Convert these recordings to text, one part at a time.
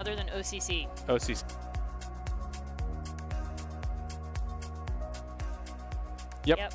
Other than OCC. OCC. Yep.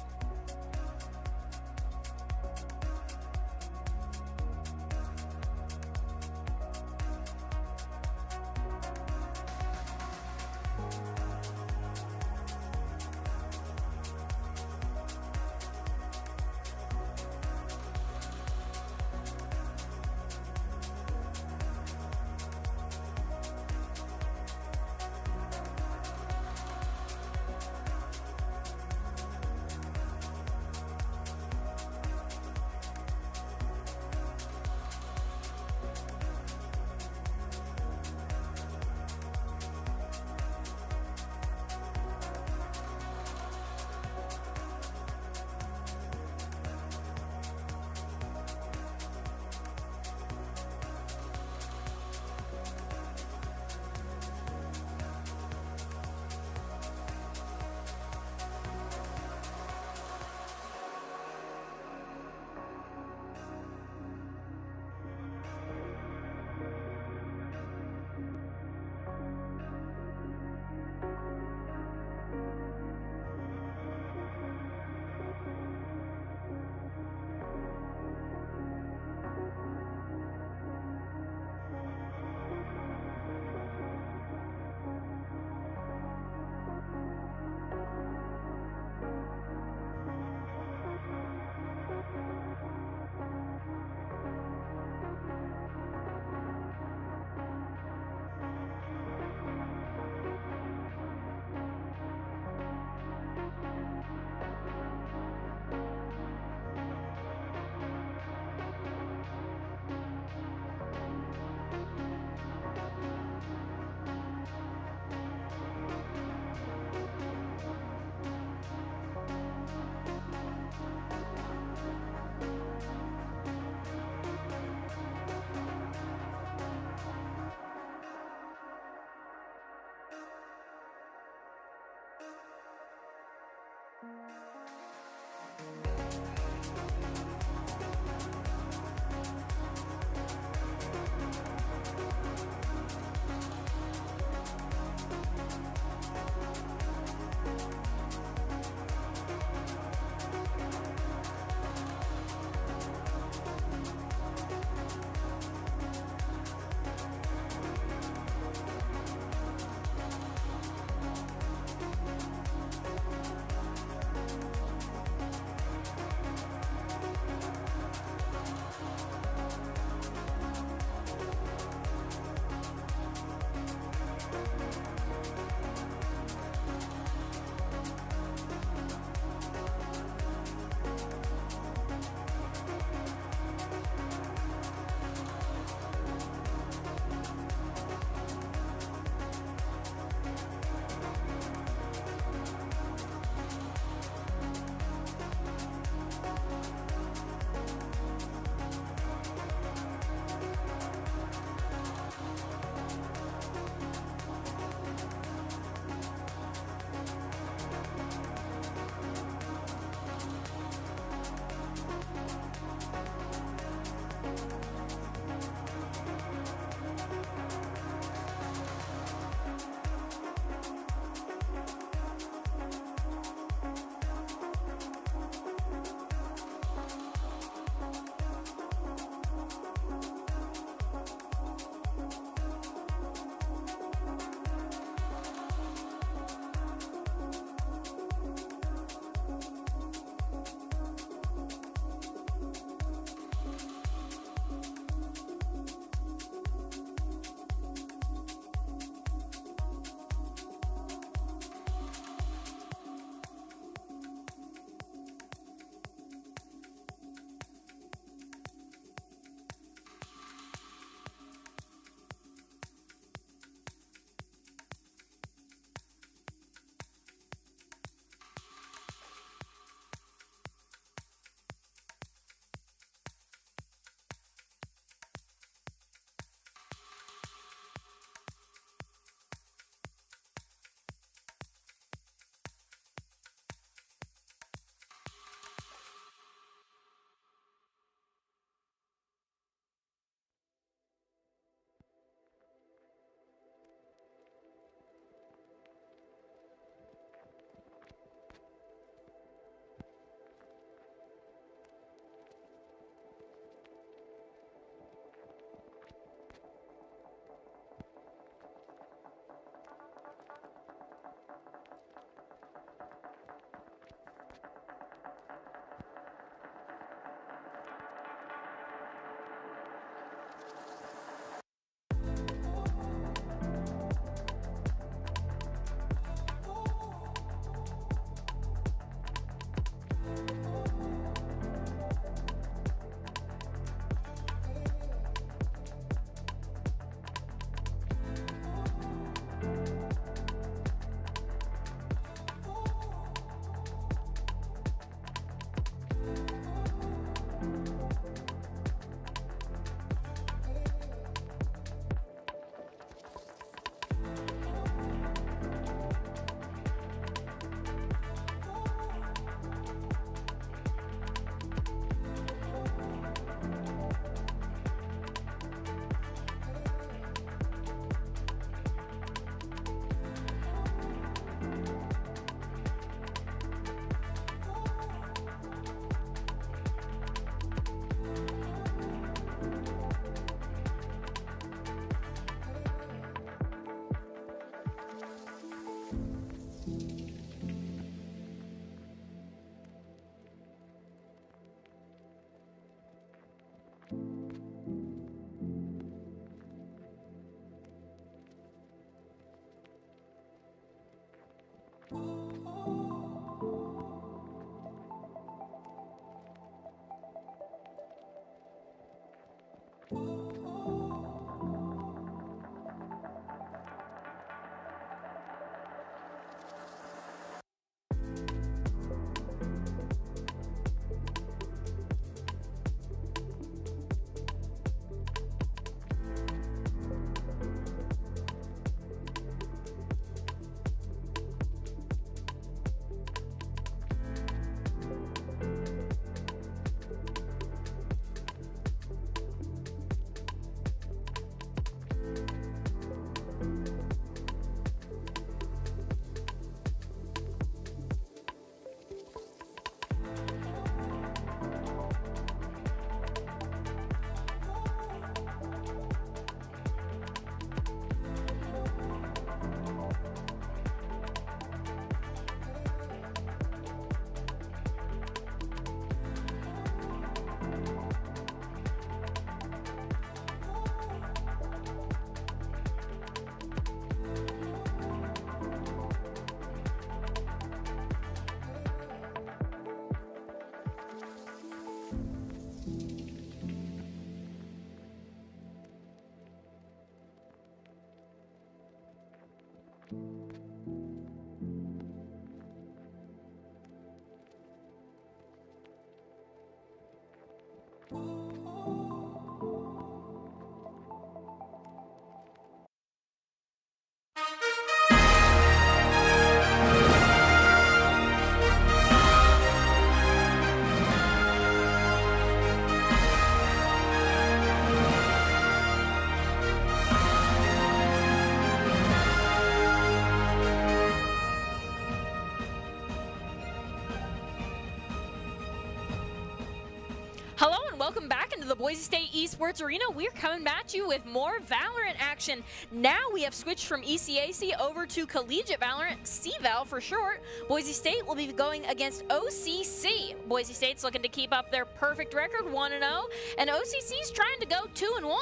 Hello and welcome back into the Boise State Esports Arena. We're coming back to you with more Valorant action. Now we have switched from ECAC over to Collegiate Valorant, CVAL for short. Boise State will be going against OCC. Boise State's looking to keep up their perfect record, 1-0, and OCC's trying to go 2-1.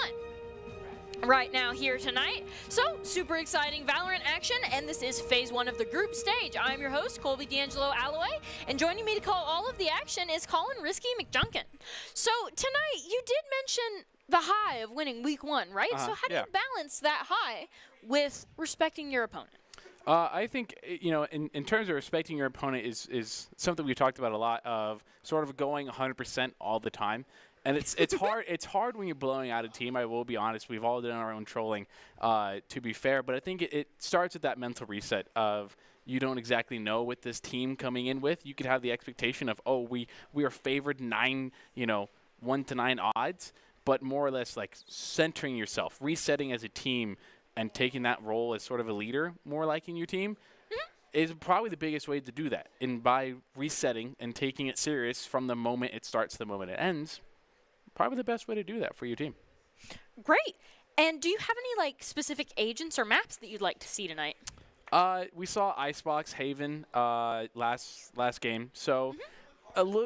Right now here tonight. So, super exciting Valorant action, and this is phase 1 of the group stage. I'm your host, Colby D'Angelo Alloway, and joining me to call all of the action is Colin Risky McJunkin. So, tonight, you did mention the high of winning week 1, right? So, how do you balance that high with respecting your opponent? I think, you know, in terms of respecting your opponent is something we talked about a lot, of sort of going 100% all the time. And it's hard. It's hard when you're blowing out a team. I will be honest. We've all done our own trolling, to be fair. But I think it starts with that mental reset of you don't exactly know what this team coming in with. You could have the expectation of, oh, we are favored 1 to 9 odds, but more or less like centering yourself, resetting as a team, and taking that role as sort of a leader, more like in your team. Is probably the biggest way to do that. And by resetting and taking it serious from the moment it starts to the moment it ends. Probably the best way to do that for your team. Great. And do you have any like specific agents or maps that you'd like to see tonight? We saw Icebox Haven last game. So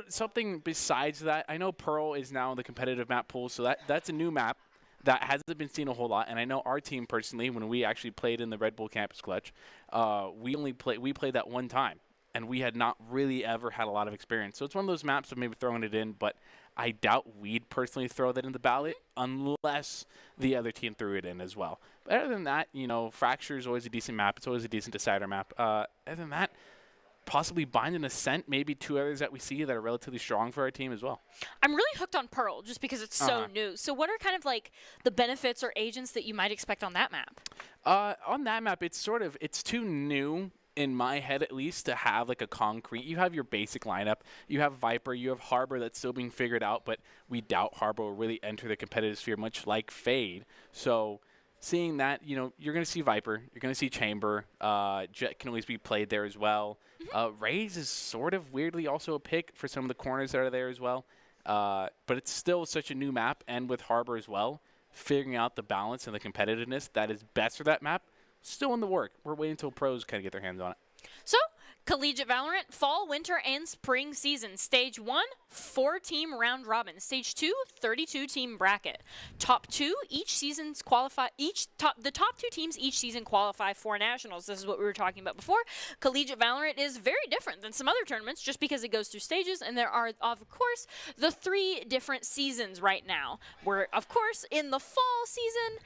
something besides that. I know Pearl is now in the competitive map pool, so that's a new map that hasn't been seen a whole lot. And I know our team personally, when we actually played in the Red Bull Campus Clutch, we played that one time, and we had not really ever had a lot of experience. So it's one of those maps of maybe throwing it in, but I doubt we'd personally throw that in the ballot unless the other team threw it in as well. But other than that, you know, Fracture is always a decent map. It's always a decent decider map. Other than that, possibly Bind and Ascent, maybe 2 others that we see that are relatively strong for our team as well. I'm really hooked on Pearl just because it's so new. So what are kind of like the benefits or agents that you might expect on that map? On that map, it's too new, in my head at least, to have like a concrete. You have your basic lineup. You have Viper. You have Harbor that's still being figured out, but we doubt Harbor will really enter the competitive sphere, much like Fade. So seeing that, you know, you're going to see Viper. You're going to see Chamber. Jet can always be played there as well. Raze is sort of weirdly also a pick for some of the corners that are there as well. But it's still such a new map, and with Harbor as well, figuring out the balance and the competitiveness that is best for that map. Still in the work. We're waiting until pros kind of get their hands on it. So, Collegiate Valorant, fall, winter, and spring season. Stage 1, 4-team round robin. Stage 2, 32-team bracket. Top 2 each season's qualify. The top 2 teams each season qualify for nationals. This is what we were talking about before. Collegiate Valorant is very different than some other tournaments, just because it goes through stages, and there are, of course, the 3 different seasons right now. We're, of course, in the fall season,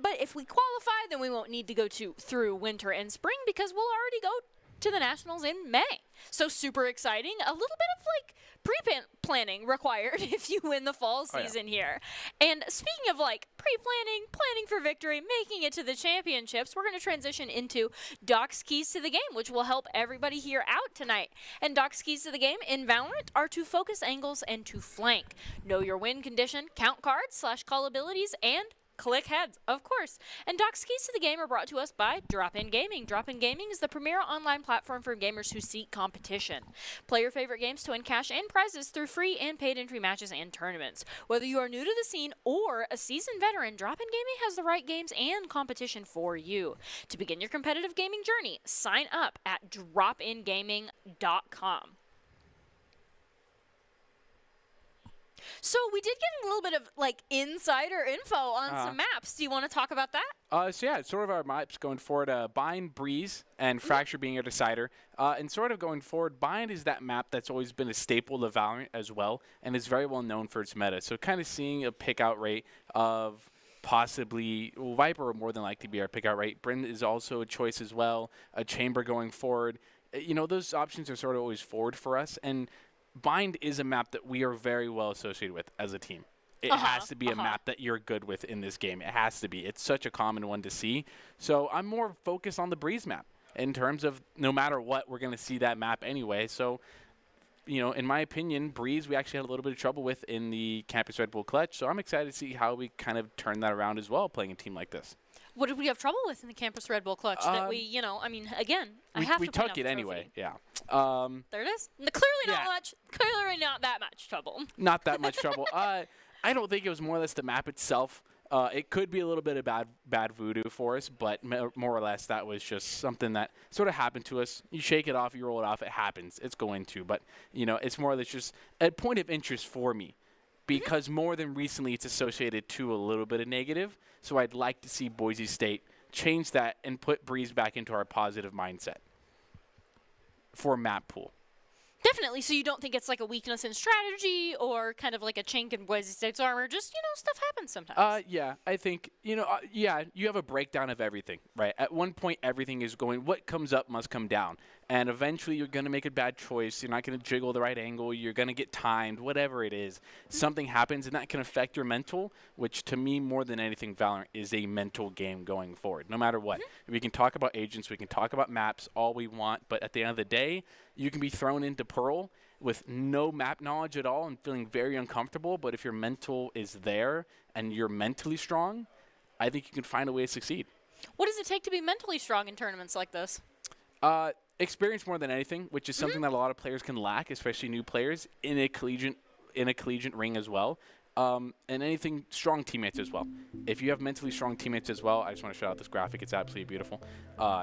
but if we qualify, then we won't need to go through winter and spring because we'll already go to the nationals in May. So super exciting. A little bit of like pre-planning required if you win the fall season here. And speaking of like pre-planning, planning for victory, making it to the championships, we're going to transition into Doc's Keys to the Game, which will help everybody here out tonight. And Doc's Keys to the Game in Valorant are to focus angles and to flank. Know your win condition, count cards / call abilities, and click heads, of course. And Doc's Keys to the Game are brought to us by Drop-In Gaming. Drop-In Gaming is the premier online platform for gamers who seek competition. Play your favorite games to win cash and prizes through free and paid entry matches and tournaments. Whether you are new to the scene or a seasoned veteran, Drop-In Gaming has the right games and competition for you. To begin your competitive gaming journey, sign up at dropingaming.com. So we did get a little bit of like insider info on some maps. Do you want to talk about that? So yeah, sort of our maps going forward, Bind, Breeze, and Fracture being a decider. And sort of going forward, Bind is that map that's always been a staple of Valorant as well, and is very well known for its meta. So kind of seeing a pick out rate of possibly Viper would more than likely be our pick outright. Bryn is also a choice as well. A Chamber going forward. You know, those options are sort of always forward for us. And Bind is a map that we are very well associated with as a team. It has to be a map that you're good with in this game. It has to be. It's such a common one to see. So I'm more focused on the Breeze map in terms of no matter what, we're going to see that map anyway. So, you know, in my opinion, Breeze we actually had a little bit of trouble with in the Campus Red Bull Clutch. So I'm excited to see how we kind of turn that around as well, playing a team like this. What did we have trouble with in the Campus Red Bull Clutch that we, you know, I mean, again, we took it anyway, yeah. There it is. Clearly not much. Clearly not that much trouble. Not that much trouble. I don't think it was more or less the map itself. It could be a little bit of bad voodoo for us, but more or less that was just something that sort of happened to us. You shake it off, you roll it off, it happens. It's going to. But, you know, it's more or less just a point of interest for me because more than recently it's associated to a little bit of negative. So I'd like to see Boise State change that and put Breeze back into our positive mindset for map pool. Definitely. So you don't think it's like a weakness in strategy or kind of like a chink in Boise State's armor? Just, you know, stuff happens sometimes. Yeah, I think, you know, yeah, you have a breakdown of everything, right? At one point, everything is going, what comes up must come down. And eventually, you're going to make a bad choice. You're not going to jiggle the right angle. You're going to get timed, whatever it is. Something happens, and that can affect your mental, which to me, more than anything, Valorant is a mental game going forward, no matter what. We can talk about agents. We can talk about maps all we want. But at the end of the day, you can be thrown into Pearl with no map knowledge at all and feeling very uncomfortable. But if your mental is there and you're mentally strong, I think you can find a way to succeed. What does it take to be mentally strong in tournaments like this? Experience more than anything, which is something that a lot of players can lack, especially new players in a collegiate ring as well. And anything, strong teammates as well. If you have mentally strong teammates as well, I just want to shout out this graphic. It's absolutely beautiful.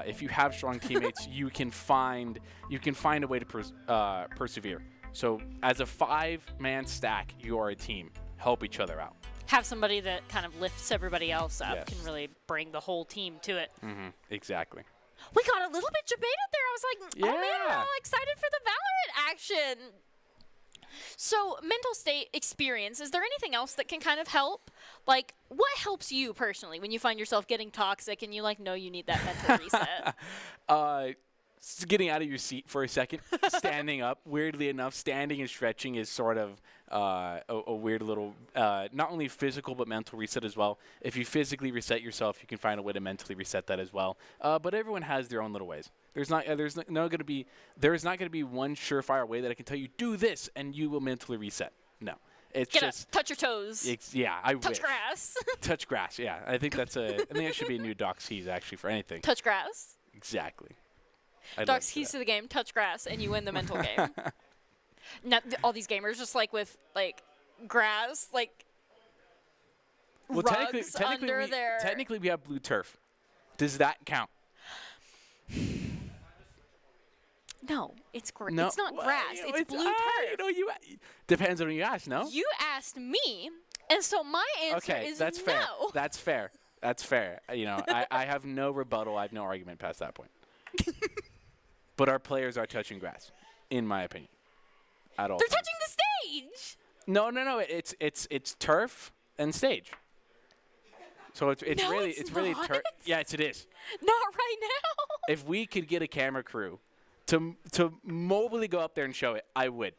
If you have strong teammates, you can find a way to persevere. So as a 5-man stack, you are a team. Help each other out. Have somebody that kind of lifts everybody else up can really bring the whole team to it. Exactly. We got a little bit debated there. I was like, oh man, we're all excited for the Valorant action. So, mental state experience, is there anything else that can kind of help? Like, what helps you personally when you find yourself getting toxic and you like know you need that mental reset? Getting out of your seat for a second, standing up. Weirdly enough, standing and stretching is sort of a weird little, not only physical but mental reset as well. If you physically reset yourself, you can find a way to mentally reset that as well. But everyone has their own little ways. There's not going to be one surefire way that I can tell you do this and you will mentally reset. No. It's just touch your toes. I touch wish. Grass. Touch grass. Yeah, I think I think that should be a new Doc's keys actually for anything. Touch grass. Exactly. Doc's keys to the game: touch grass, and you win the mental game. Now, all these gamers just like with like grass, like rugs under their. Technically, we have blue turf. Does that count? No, it's no. It's not grass. It's blue turf. Depends on who you ask. No. You asked me, and so my answer is that's no. fair. That's fair. That's fair. You know, I have no rebuttal. I have no argument past that point. But our players are touching grass, in my opinion, at all. They're touching the stage. No. It's turf and stage. So it's really turf. Yes, it is. Not right now. If we could get a camera crew to mobilely go up there and show it, I would.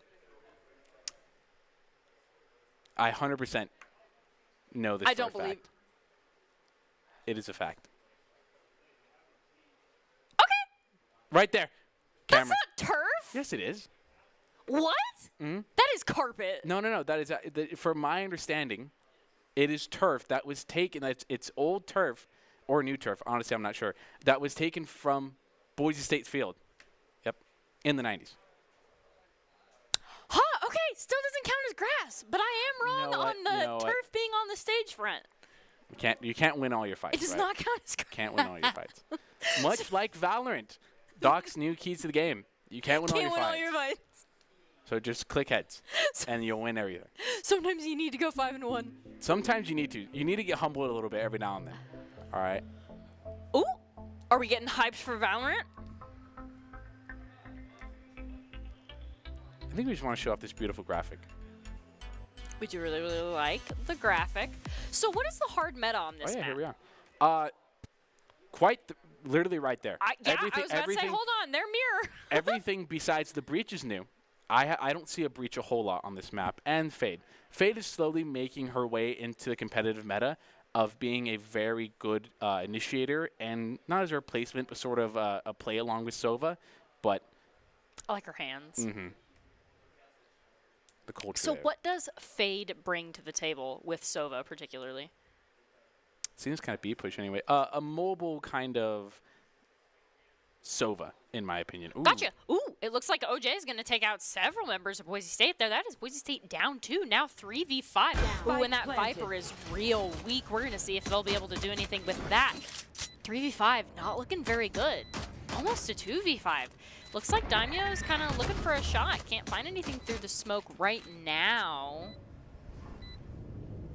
I 100% know this. I don't believe. It is a fact. Okay. Right there. Camera. That's not turf. Yes, it is. What? Mm-hmm. That is carpet. No. That is, from my understanding, it is turf that was taken. It's old turf or new turf. Honestly, I'm not sure. That was taken from Boise State Field. Yep, in the 90s. Huh? Okay, still doesn't count as grass, but I am wrong on the turf being on the stage front. You can't win all your fights. It does not count as grass. Can't win all your fights. Much like Valorant. Doc's new keys to the game. You can't win all your fights. So just click heads, and you'll win everything. Sometimes you need to go 5-1. Sometimes you need to. You need to get humbled a little bit every now and then. All right? Ooh. Are we getting hyped for Valorant? I think we just want to show off this beautiful graphic. We do really, really like the graphic. So what is the hard meta on this map? Here we are. Literally right there. Yeah, I was about to say, hold on, their mirror. Everything besides the breach is new. I don't see a breach a whole lot on this map. And Fade. Fade is slowly making her way into the competitive meta of being a very good initiator, and not as a replacement, but sort of a play along with Sova. But I like her hands. Mm-hmm. The culture. So what does Fade bring to the table with Sova particularly? Seems kind of B-push anyway. A mobile kind of Sova, in my opinion. Ooh. Gotcha. Ooh, it looks like OJ is going to take out several members of Boise State there. That is Boise State down 2, now 3v5. Ooh, and that Viper is real weak. We're going to see if they'll be able to do anything with that. 3v5, not looking very good. Almost a 2v5. Looks like Daimyo is kind of looking for a shot. Can't find anything through the smoke right now.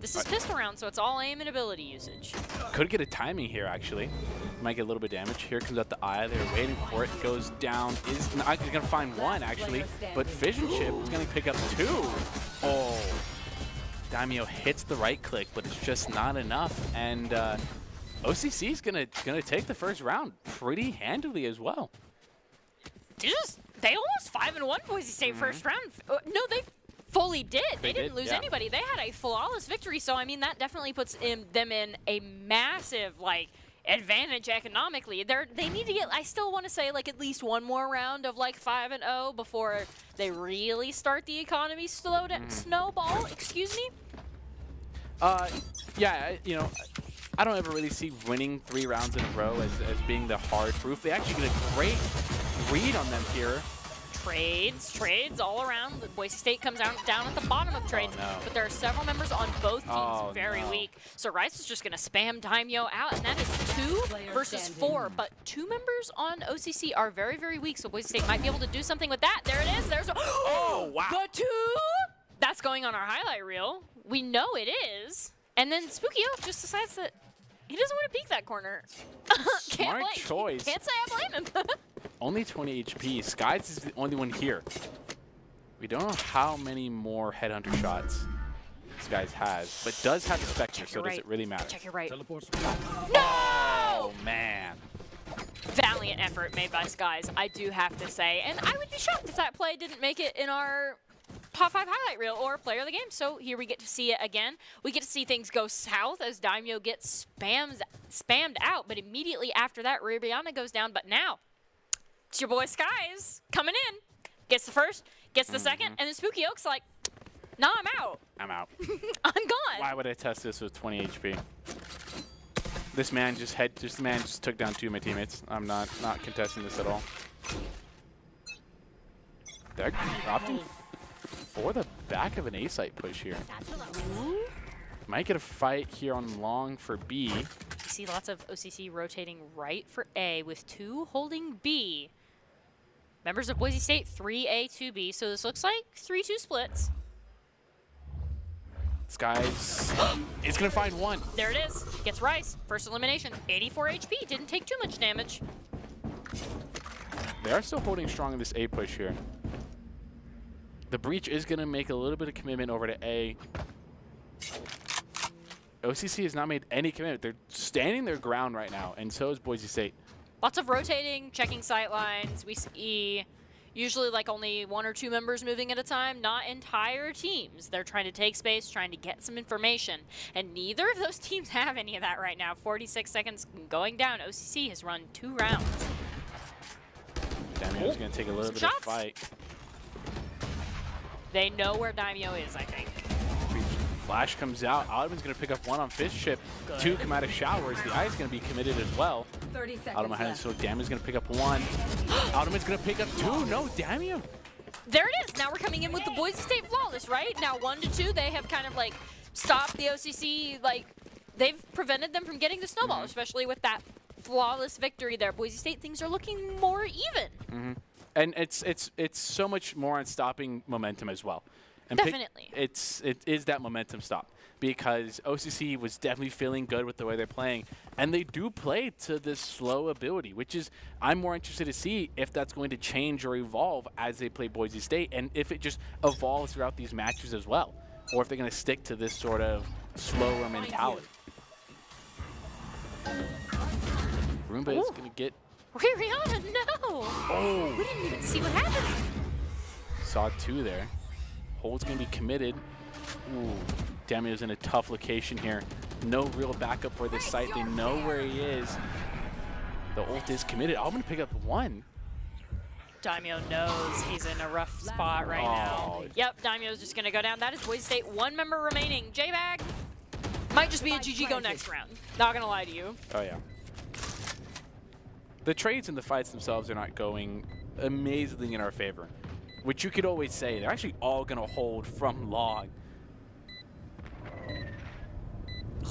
This is pistol round, so it's all aim and ability usage. Could get a timing here, actually. Might get a little bit of damage. Here comes out the eye. They're waiting for it. Goes down. Is not going to find one, actually. But Vision Chip is going to pick up 2. Oh. Daimyo hits the right click, but it's just not enough. And OCC is going to take the first round pretty handily as well. They almost 5-1 Boise State first round. No, they fully did. They didn't lose anybody. They had a flawless victory. So, I mean, that definitely puts them in a massive, advantage economically. They need to get, I still want to say, at least one more round of, 5-0 before they really start the economy snowball. Excuse me? Yeah, I don't ever really see winning 3 rounds in a row as being the hard proof. They actually get a great read on them here. Trades all around. Boise State comes down at the bottom of trades, but there are several members on both teams very weak. So Rice is just going to spam Daimyo out, and that is 2 versus 4. But 2 members on OCC are very, very weak, so Boise State might be able to do something with that. There it is. There's oh, wow. The 2! That's going on our highlight reel. We know it is. And then Spooky Oak just decides that he doesn't want to peek that corner. Smart choice. Can't say I blame him. Only 20 HP. Skies is the only one here. We don't know how many more Headhunter shots Skies has, but does have the Spectre, so does it really matter? Check your right. No! Oh, man. Valiant effort made by Skies, I do have to say. And I would be shocked if that play didn't make it in our top 5 highlight reel or player of the game. So here we get to see it again. We get to see things go south as Daimyo gets spammed out, but immediately after that, Ribiana goes down. But now, it's your boy Skies coming in. Gets the first, gets the second, and then Spooky Oak's like, nah, I'm out. I'm out. I'm gone. Why would I test this with 20 HP? This man just took down 2 of my teammates. I'm not contesting this at all. They're opting for the back of an A site push here. Might get a fight here on long for B. You see lots of OCC rotating right for A with 2 holding B. Members of Boise State, 3A, 2B. So this looks like 3-2 splits. Skies is going to find 1. There it is. Gets Rice. First elimination. 84 HP. Didn't take too much damage. They are still holding strong in this A push here. The breach is going to make a little bit of commitment over to A. OCC has not made any commitment. They're standing their ground right now, and so is Boise State. Lots of rotating, checking sight lines. We see usually only 1 or 2 members moving at a time, not entire teams. They're trying to take space, trying to get some information, and neither of those teams have any of that right now. 46 seconds going down. OCC has run 2 rounds. Daimyo's going to take a little bit of fight. They know where Daimyo is, I think. Flash comes out. Audubon's going to pick up 1 on Fish Chip. 2 come out of showers. The eye is going to be committed as well. 30 seconds Audubon has, so Daimyo's going to pick up 1. Audubon's going to pick up 2. No, Daimyo. There it is. Now we're coming in with the Boise State flawless, right? Now 1 to 2, they have kind of stopped the OCC. They've prevented them from getting the snowball, especially with that flawless victory there. Boise State, things are looking more even. And it's so much more on stopping momentum as well. And definitely. It is that momentum stop, because OCC was definitely feeling good with the way they're playing, and they do play to this slow ability, which is, I'm more interested to see if that's going to change or evolve as they play Boise State, and if it just evolves throughout these matches as well. or if they're going to stick to this sort of slower mentality. Roomba is going to get... Rihanna, no! Oh! We didn't even see what happened. Saw 2 there. Hold's going to be committed. Ooh, Damio's in a tough location here. No real backup for this site. They know where he is. The ult is committed. I'm going to pick up 1. Daimyo knows he's in a rough spot right now. Yep, Daimyo's just going to go down. That is Boise State. 1 member remaining. J-Bag might just be a GG go next round. Not going to lie to you. Oh, yeah. The trades and the fights themselves are not going amazingly in our favor, which you could always say. They're actually all going to hold from long.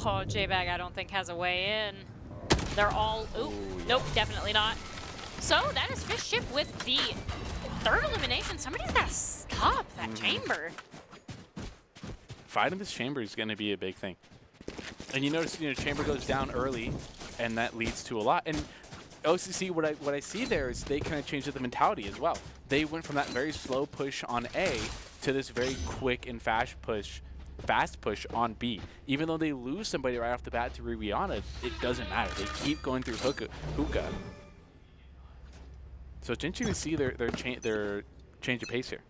Oh, J-Bag I don't think has a way in. They're all... Ooh, nope, definitely not. So that is Fish Chip with the 3rd elimination. Somebody's got to stop that chamber. Fighting this chamber is going to be a big thing. And you notice, chamber goes down early, and that leads to a lot. And OCC, what I see there is they kind of changed the mentality as well. They went from that very slow push on A to this very quick and fast push on B. Even though they lose somebody right off the bat to Rihanna, it doesn't matter. They keep going through hookah. So it's interesting to see their change of pace here.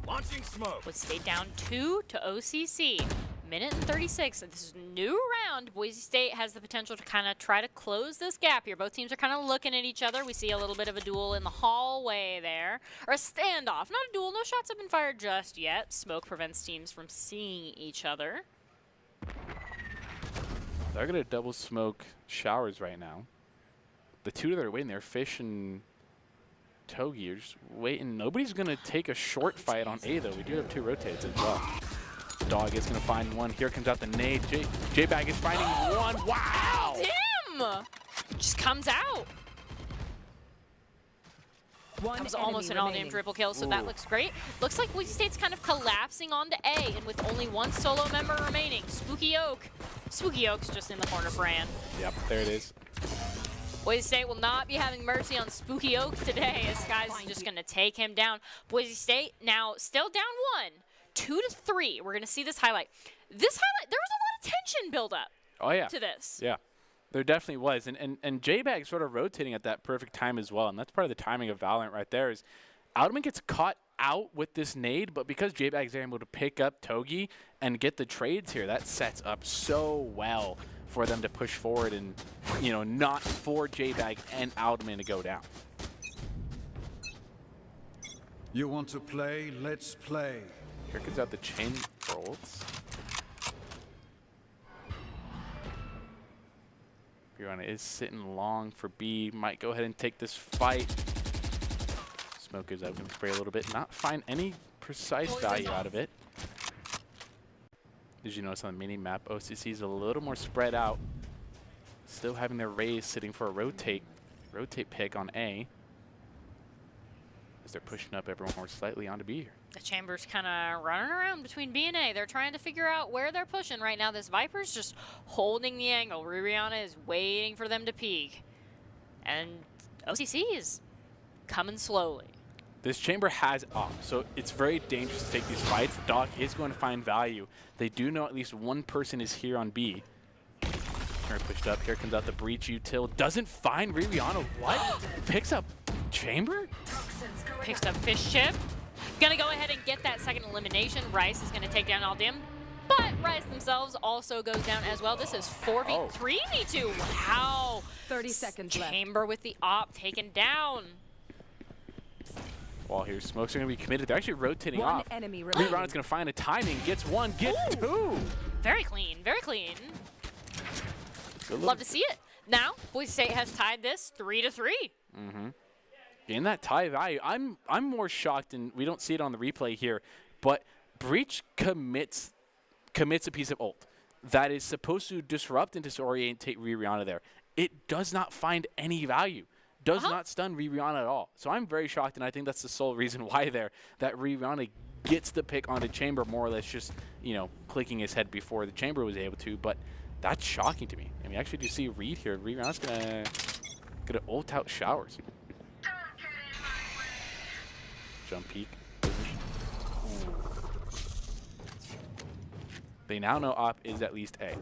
Launching smoke. Would stay down 2 to OCC. Minute and 36. This is a new round. Boise State has the potential to kind of try to close this gap here. Both teams are kind of looking at each other. We see a little bit of a duel in the hallway there. Or a standoff. Not a duel. No shots have been fired just yet. Smoke prevents teams from seeing each other. They're going to double smoke showers right now. The 2 that are waiting there, Fish and Togi, are just waiting. Nobody's going to take a short fight on A, though. We do have 2 rotates as well. Dog is going to find 1. Here comes out the nade. J-Bag is finding 1. Wow! Damn! Just comes out. That was almost an all-name triple kill, so that looks great. Looks like Boise State's kind of collapsing onto A, and with only 1 solo member remaining, Spooky Oak. Spooky Oak's just in the corner for Ann. Yep, there it is. Boise State will not be having mercy on Spooky Oak today, as Sky's just going to take him down. Boise State now still down 1. 2 to 3. We're going to see this highlight. This highlight, there was a lot of tension build up to this. Yeah, there definitely was. And J-Bag sort of rotating at that perfect time as well. And that's part of the timing of Valorant right there is Outman gets caught out with this nade, but because J-Bag's able to pick up Togi and get the trades here, that sets up so well for them to push forward and, not for J-Bag and Outman to go down. You want to play? Let's play. Here comes out the chain bolts. Rihanna is sitting long for B. Might go ahead and take this fight. Smoke is out, going to spray a little bit. Not find any precise value out of it. Did you notice on the mini map, OCC is a little more spread out. Still having their Rays sitting for a rotate pick on A. As they're pushing up everyone more slightly onto B here. The Chamber's kind of running around between B and A. They're trying to figure out where they're pushing right now. This Viper's just holding the angle. Rihanna is waiting for them to peek. And OCC is coming slowly. This Chamber has op, so it's very dangerous to take these fights. Dog is going to find value. They do know at least 1 person is here on B. Pushed up. Here comes out the breach util. Doesn't find Rihanna. What? Picks up Chamber? Picks up Fish Chip. Gonna go ahead and get that 2nd elimination. Rice is gonna take down Aldim, but Rice themselves also goes down as well. This is 3v2. Wow. 30 seconds left. Chamber with the op taken down. While here, Smokes are gonna be committed. They're actually rotating 1 off. enemy remaining. Rihanna's gonna find a timing. Gets 1, get 2. Very clean, very clean. Love to see it. Now, Boise State has tied this 3 to 3. In that tie value, I'm more shocked, and we don't see it on the replay here, but Breach commits a piece of ult that is supposed to disrupt and disorientate Rihanna there. It does not find any value. Does not stun Rihanna at all. So I'm very shocked, and I think that's the sole reason why that Rihanna gets the pick onto Chamber, more or less just, clicking his head before the Chamber was able to, but that's shocking to me. I mean, actually, do you see Reed here? Rihanna's gonna ult out showers. Jump peek. They now know up is at least A.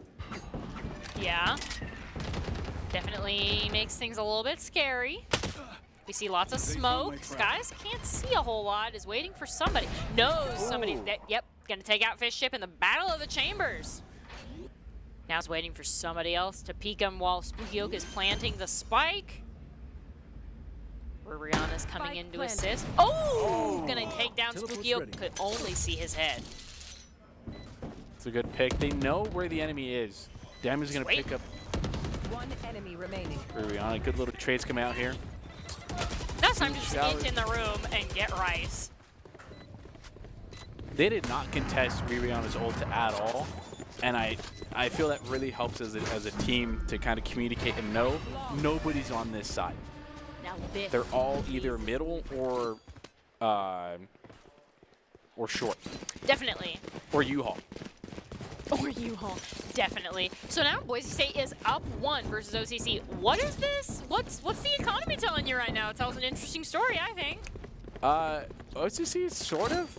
Yeah. Definitely makes things a little bit scary. We see lots of smoke. Skies can't see a whole lot. Is waiting for somebody. Knows somebody. Yep, gonna take out Fish Ship in the Battle of the Chambers. Now it's waiting for somebody else to peek him while Spooky Oak is planting the spike. Rihanna's coming in to assist. Oh! Gonna take down Spooky Oak. Could only see his head. It's a good pick. They know where the enemy is. Damage is gonna pick up. One enemy remaining. Rihanna, good little trades coming out here. Now it's time to just get in the room and get Rice. They did not contest Rihanna's ult at all, and I feel that really helps as a team to kind of communicate and know nobody's on this side. They're all either middle or short. Definitely. Or U-Haul. Or U-Haul, definitely. So now Boise State is up 1 versus OCC. What is this? What's the economy telling you right now? It tells an interesting story, I think. OCC is sort of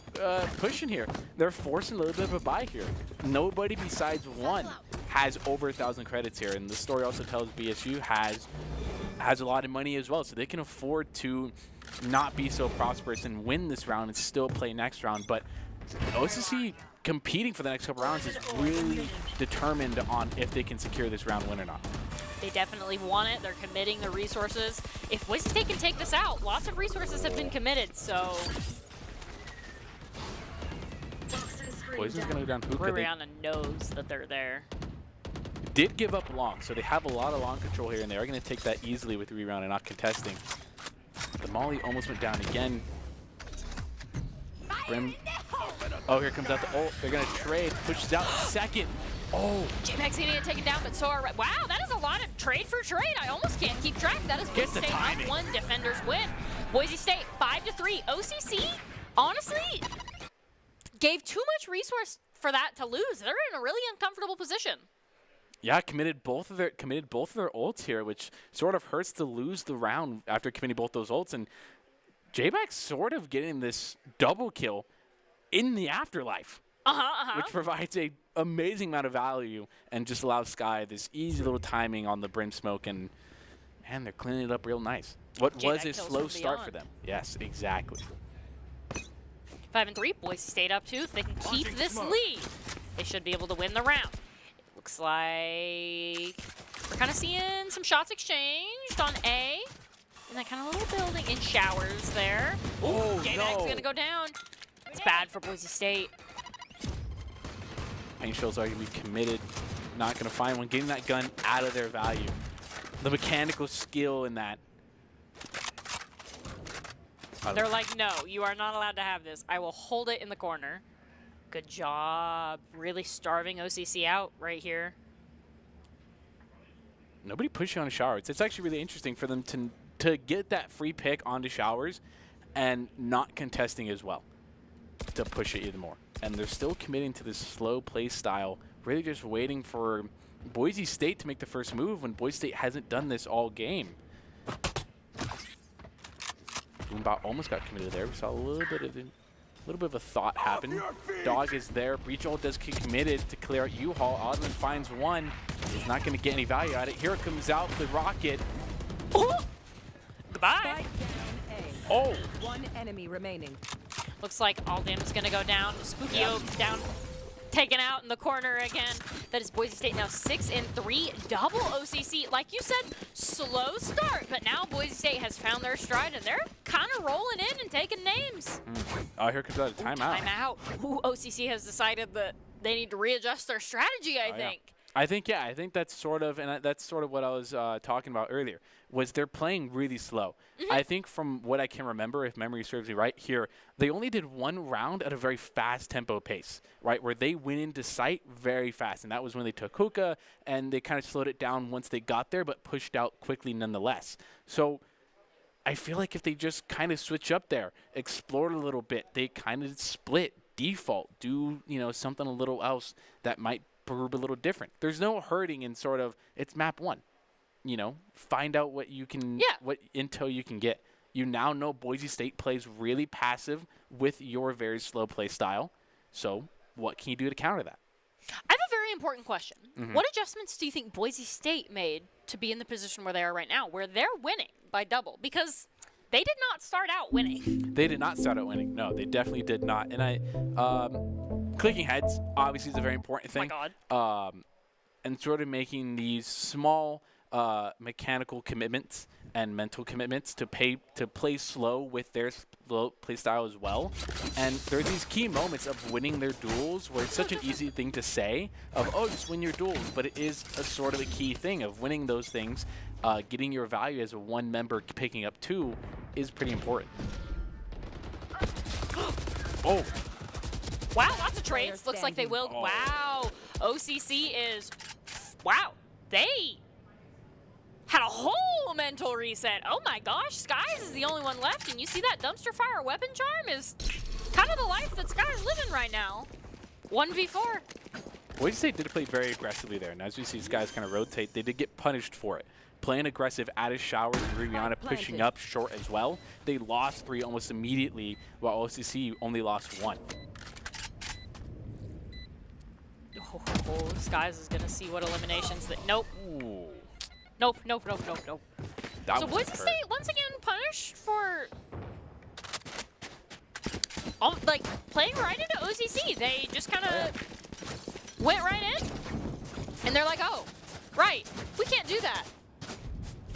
pushing here. They're forcing a little bit of a buy here. Nobody besides one has over 1,000 credits here, and the story also tells BSU has a lot of money as well, so they can afford to not be so prosperous and win this round and still play next round. But OCC competing for the next couple rounds is really determined on if they can secure this round win or not. They definitely want it. They're committing the resources. If Boise State can take this out, lots of resources have been committed, so... Boise's going to go down hookah. Rihanna knows that they're there. Did give up long, so they have a lot of long control here, and they are going to take that easily with Rihanna not contesting. The Molly almost went down again. Brim. Oh, here comes out the ult. They're going to trade. Pushes out second. Oh. J-Mac's going to get taken down, but so are... Wow, that is a lot of trade for trade. I almost can't keep track. That is Boise State up 1, Defenders win. Boise State 5-3. OCC, honestly, gave too much resource for that to lose. They're in a really uncomfortable position. Yeah, committed both of their ults here, which sort of hurts to lose the round after committing both those ults. And J-Mac's sort of getting this double kill in the afterlife, which provides a amazing amount of value and just allows Sky this easy little timing on the Brim smoke, and man, they're cleaning it up real nice. What was a slow start for them? Yes, exactly. 5-3, Boise State up 2. If they can keep this lead, they should be able to win the round. Looks like we're kind of seeing some shots exchanged on A. In that kind of little building. In showers there. Oh, J-Mac's going to go down. It's bad for Boise State. Paint Shells are going to be committed. Not going to find one. Getting that gun out of their value. The mechanical skill in that. They're like, no, you are not allowed to have this. I will hold it in the corner. Good job. Really starving OCC out right here. Nobody pushing on a shower. It's actually really interesting for them to get that free pick onto showers and not contesting as well to push it even more. And they're still committing to this slow play style, really just waiting for Boise State to make the first move when Boise State hasn't done this all game. Boombot almost got committed there. We saw a little bit of a thought happen. Dog is there. Breach ult does get committed to clear out U-Haul. Osmond finds one. He's not going to get any value out of it. Here it comes out the rocket. Oh! Goodbye. Oh! One enemy remaining. Looks like Aldam is going to go down. Spooky Oak down, taken out in the corner again. That is Boise State now 6-3, double OCC. Like you said, slow start, but now Boise State has found their stride, and they're kind of rolling in and taking names. Oh, here comes out a timeout. Timeout. Ooh, OCC has decided that they need to readjust their strategy, I think. Yeah. I think that's sort of, and that's sort of what I was talking about earlier, was they're playing really slow. I think from what I can remember, if memory serves me right here, they only did one round at a very fast tempo pace, right, where they went into sight very fast, and that was when they took hookah, and they kind of slowed it down once they got there, but pushed out quickly nonetheless. So I feel like if they just kind of switch up there, explore a little bit, they kind of split, default, do, something a little else that might prove a little different. There's no hurting in sort of, it's map 1. Find out what you can, what intel you can get. You now know Boise State plays really passive with your very slow play style. So what can you do to counter that? I have a very important question. What adjustments do you think Boise State made to be in the position where they are right now, where they're winning by double? Because they did not start out winning. They did not start out winning. No, they definitely did not. And clicking heads obviously is a very important thing. Oh my God. And sort of making these small mechanical commitments and mental commitments to play slow with their play style as well. And there are these key moments of winning their duels where it's such an easy thing to say of, oh, just win your duels, but it is a sort of a key thing of winning those things. Getting your value as a one member picking up 2 is pretty important. Oh. Wow, lots of trades. Looks like they will. Oh. Wow. OCC is, wow, they had a whole mental reset. Oh my gosh, Skies is the only one left, and you see that dumpster fire weapon charm is kind of the life that Skies living right now. 1v4. Boise State did play very aggressively there, and as we see these guys kind of rotate, they did get punished for it. Playing aggressive out of showers, and Rihanna pushing up short as well. They lost 3 almost immediately, while OCC only lost 1. Oh, Skies is going to see what eliminations that. Nope. Ooh. Nope. That So was Boise State once again punished for like playing right into OCC. They just kind of went right in, and they're like, "Oh, right, we can't do that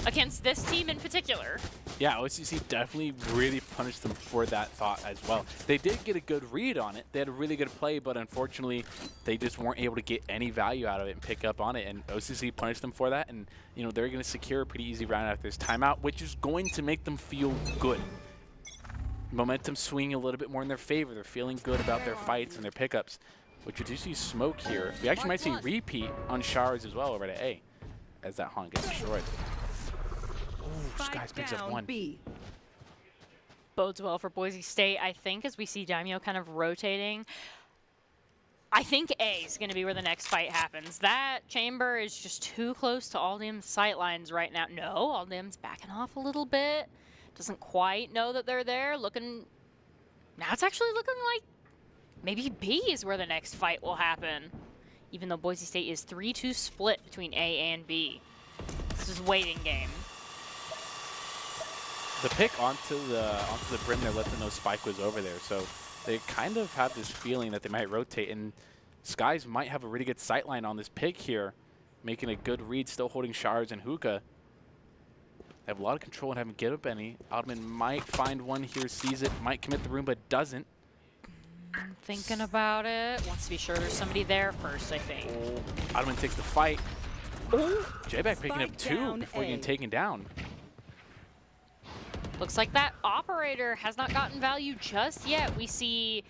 against this team in particular." Yeah, OCC definitely really punished them for that thought as well. They did get a good read on it. They had a really good play, but unfortunately, they just weren't able to get any value out of it and pick up on it. And OCC punished them for that, and they're going to secure a pretty easy round after this timeout, which is going to make them feel good. Momentum swinging a little bit more in their favor. They're feeling good about their fights and their pickups, which we do see smoke here. We actually might see repeat on showers as well over to A, as that haunt gets destroyed. Ooh, Skies picks up 1. B. Bodes well for Boise State, I think, as we see Daimyo kind of rotating. I think A is going to be where the next fight happens. That chamber is just too close to Aldim's sight lines right now. No, Aldim's backing off a little bit. Doesn't quite know that they're there. Now it's actually looking like maybe B is where the next fight will happen. Even though Boise State is 3-2 split between A and B. This is waiting game. The pick onto the brim there let them know Spike was over there, so they kind of have this feeling that they might rotate, and Skies might have a really good sightline on this pick here, making a good read, still holding Showers and Hookah. They have a lot of control and haven't given up any. Ottoman might find one here, sees it, might commit the room, but doesn't. Thinking about it. Wants to be sure there's somebody there first, I think. Oh, Ottoman takes the fight. J-Back picking up 2 before getting taken down. Looks like that operator has not gotten value just yet. We see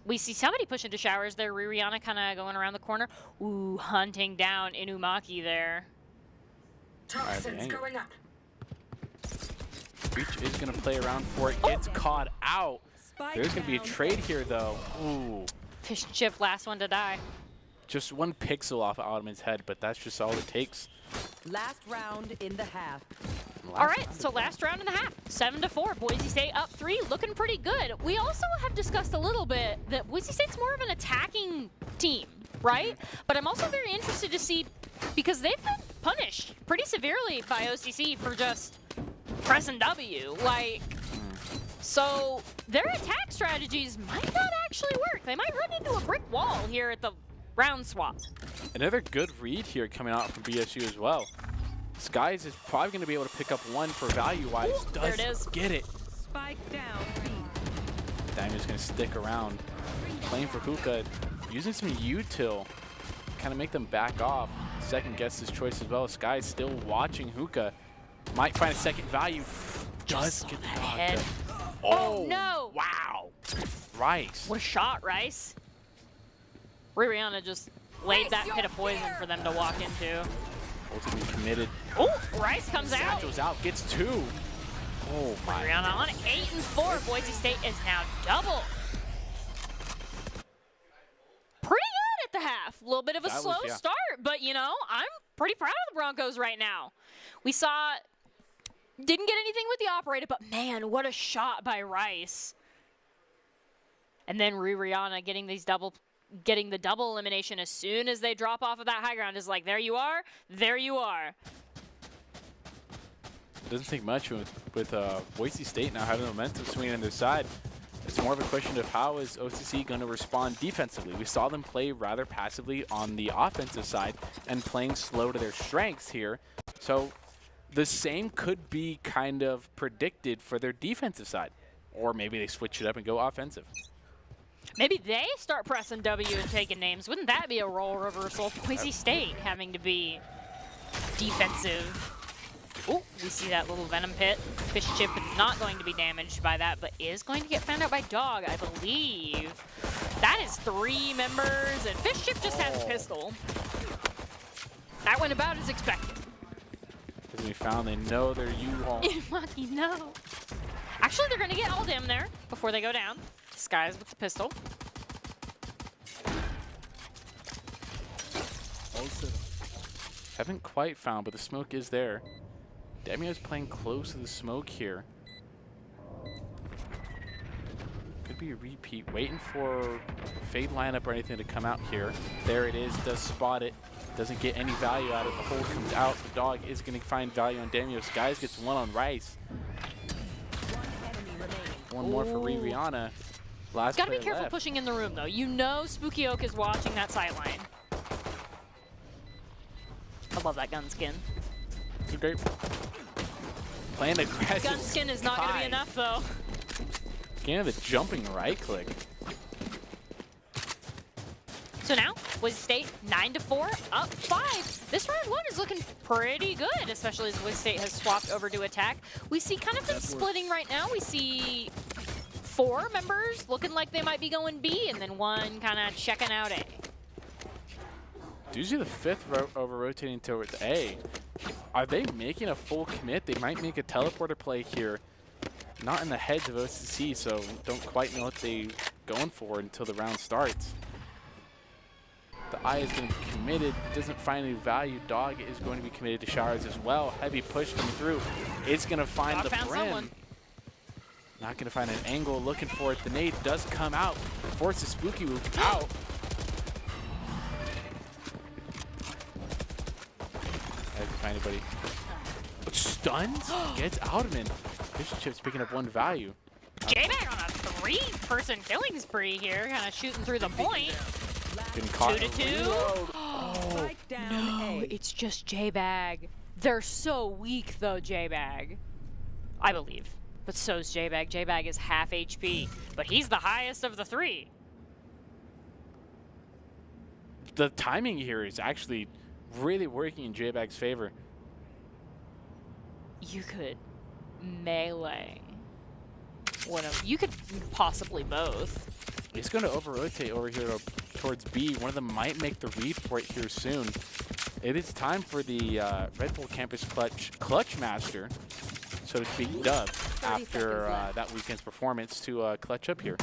somebody push into Showers there. Rihanna kind of going around the corner. Ooh, hunting down Inumaki there. Toxins going up. Breach is going to play around for it. Gets caught out. There's going to be a trade here, though. Ooh. Fish and chip, last one to die. Just 1 pixel off of Ottoman's head, but that's just all it takes. Last round in the half. All right, so last round in the half, 7-4. Boise State up 3, looking pretty good. We also have discussed a little bit that Boise State's more of an attacking team, right? But I'm also very interested to see, because they've been punished pretty severely by OCC for just pressing W. So their attack strategies might not actually work. They might run into a brick wall here at the round swap. Another good read here coming out from BSU as well. Skies is probably going to be able to pick up 1 for value-wise. There it is. Get it. Spike down B. Diamond's going to stick around. Playing for Hookah, using some util, kind of make them back off. Second guess his choice as well. Skies still watching Hookah. Might find a second value. Does get the head. Oh, no. Wow. Rice. What a shot, Rice. Rihanna just laid that pit of poison for them to walk into. Ultimately committed. Oh, Rice comes out. Satchel's out, gets 2. Oh my. Rihanna on 8-4. Boise State is now double. Pretty good at the half. A little bit of a slow start, but I'm pretty proud of the Broncos right now. We saw, didn't get anything with the operator, but man, what a shot by Rice. And then Rihanna getting these double getting the double elimination as soon as they drop off of that high ground is like, there you are, there you are. It doesn't take much with Boise State now having the momentum swinging on their side. It's more of a question of how is OCC going to respond defensively. We saw them play rather passively on the offensive side and playing slow to their strengths here. So the same could be kind of predicted for their defensive side. Or maybe they switch it up and go offensive. Maybe they start pressing W and taking names. Wouldn't that be a role reversal? Boise State having to be defensive. Oh, we see that little Venom Pit. Fish Chip is not going to be damaged by that, but is going to get found out by Dog, I believe. That is 3 members, and Fish Chip just has a pistol. That went about as expected. As we found, they know their U-Haul. Lucky no. Actually, they're going to get all dim there before they go down. Disguised with the pistol. Haven't quite found, but the smoke is there. Demio's playing close to the smoke here. Could be a repeat. Waiting for fade lineup or anything to come out here. There it is. Does spot it. Doesn't get any value out of it. The hold comes out. The Dog is going to find value on Demio. Skies gets 1 on Rice. One more for Rihanna. Last Gotta be player careful left. pushing in the room, though. You know Spooky Oak is watching that sideline. I love that gun skin. It's great. Playing aggressive. Gun skin is not going to be enough, though. Again, the jumping right click. So now, Boise State 9-4, up 5. This round 1 is looking pretty good, especially as Boise State has swapped over to attack. We see kind of them splitting right now. We see 4 members looking like they might be going B, and then 1 kind of checking out A. Do you see the 5th over rotating towards A? Are they making a full commit? They might make a teleporter play here. Not in the heads of OCC, so don't quite know what they're going for until the round starts. The Eye is going to be committed, doesn't find any value. Dog is going to be committed to showers as well. Heavy push coming through. It's going to find Dog the found brim. someone. Not going to find an angle, looking for it. The nade does come out, forces Spooky Whoop out. Doesn't find anybody. But stuns? Gets out of him. Fish Chip's picking up 1 value. J-Bag on a 3-person killing spree here, kind of shooting through the point. Getting caught. 2 to 2. Strike down No, A. it's just J-Bag. They're so weak, though, J-Bag. I believe. But so's J-Bag. J-Bag is half HP, but he's the highest of the 3. The timing here is actually really working in J-Bag's favor. You could melee one of. You could possibly both. He's going to over-rotate over here towards B. One of them might make the read for it here soon. It is time for the Red Bull Campus Clutch Master, so to speak, dub, after that weekend's performance to clutch up here.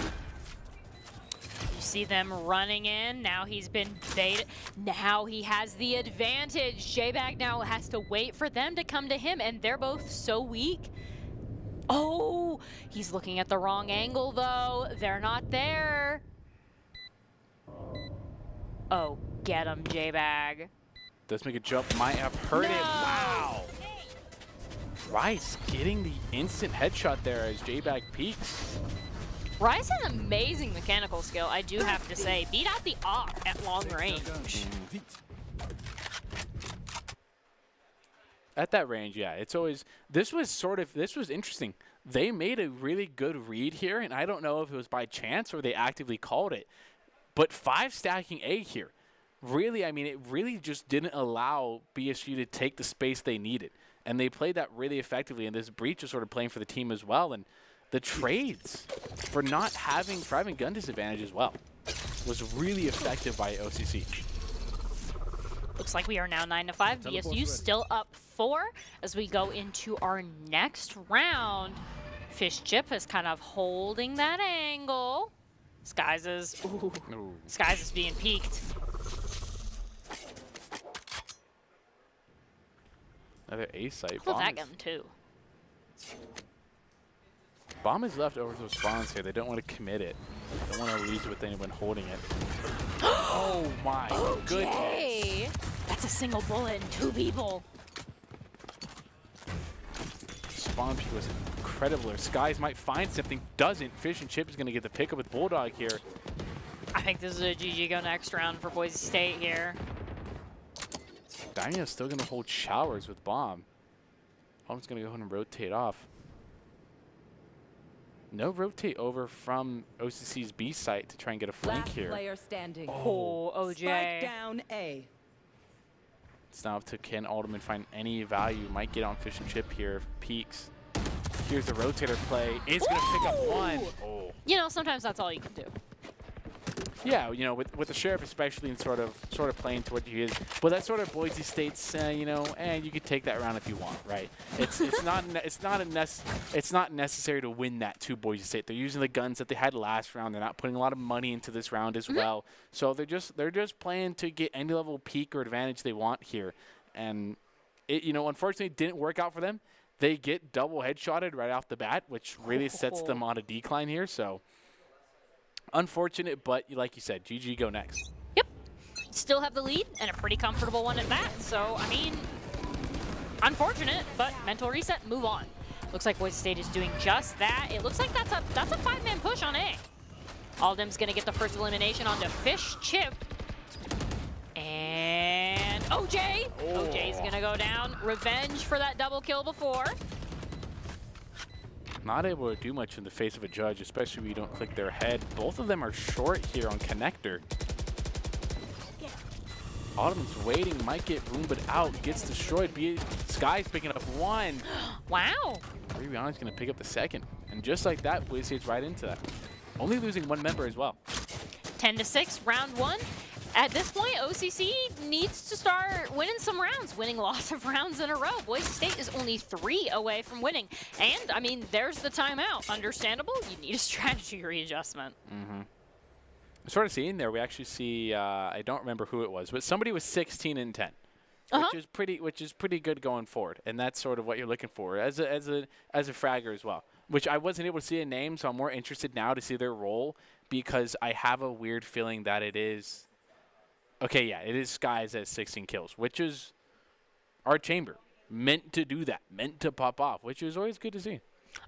You see them running in. Now he's been baited. Now he has the advantage. J-Bag now has to wait for them to come to him, and they're both so weak. Oh, he's looking at the wrong angle, though. They're not there. Oh, get him, J-Bag. Does make a jump, might have hurt it. No. Wow. Rice getting the instant headshot there as J-Bag peaks. Rice has amazing mechanical skill, I do have to say. Beat out the op at long range. At that range, yeah, it's always, this was interesting. They made a really good read here, and I don't know if it was by chance or they actively called it, but 5 stacking A here. Really, I mean, it really just didn't allow BSU to take the space they needed, and they played that really effectively, and this breach was sort of playing for the team as well, and the trades for having gun disadvantage as well was really effective by OCC. Looks like we are now 9-5. BSU still up 4 as we go into our next round. Fish Chip is kind of holding that angle. Skies is being peeked. Another A site. Love that gun too. Bomb is left over those spawns here. They don't want to commit it. They don't want to lose it with anyone holding it. Oh my goodness. Okay. That's a single bullet and 2 people. Spawn peek was incredible. Skies might find something. Doesn't. Fish and Chip is going to get the pickup with Bulldog here. I think this is a GG go next round for Boise State here. Daimyo's still going to hold showers with Bomb. Bomb's going to go ahead and rotate off. No rotate over from OCC's B site to try and get a flank Last here. player standing. Oh, OJ. Spike down A. It's now up to can Alderman find any value. Might get on Fish and Chip here if peaks. Here's the rotator play. It's going to pick up one. Oh. You know, sometimes that's all you can do. Yeah, you know, with the Sheriff especially, and sort of playing to what he is. But that's sort of Boise State's, you know, and you could take that round if you want, right? It's not necessary to win that to Boise State. They're using the guns that they had last round. They're not putting a lot of money into this round as well. So they're just playing to get any level peak or advantage they want here, and it, you know, unfortunately didn't work out for them. They get double headshotted right off the bat, which really sets them on a decline here. So. Unfortunate, but like you said, GG go next. Yep. Still have the lead, and a pretty comfortable one at that. So, I mean, unfortunate, but mental reset, move on. Looks like Boise State is doing just that. It looks like that's a 5-man push on A. Aldem's going to get the first elimination onto Fish Chip. And OJ. Oh. OJ's going to go down. Revenge for that double kill before. Not able to do much in the face of a judge, especially when you don't click their head. Both of them are short here on connector. Autumn's waiting, might get roomed out, gets destroyed. Sky's picking up one. Wow. Rihanna's going to pick up the second. And just like that, Boise State's right into that. Only losing one member as well. 10-6, round 1. At this point, OCC needs to start winning some rounds, winning lots of rounds in a row. Boise State is only 3 away from winning. And, I mean, there's the timeout. Understandable. You need a strategy readjustment. Sort of seeing there, we actually see, I don't remember who it was, but somebody was 16-10. Which is pretty good going forward, and that's sort of what you're looking for as a fragger as well. Which I wasn't able to see a name, so I'm more interested now to see their role, because I have a weird feeling that it is. Okay, yeah, it is Skies at 16 kills, which is our chamber meant to do that, meant to pop off, which is always good to see.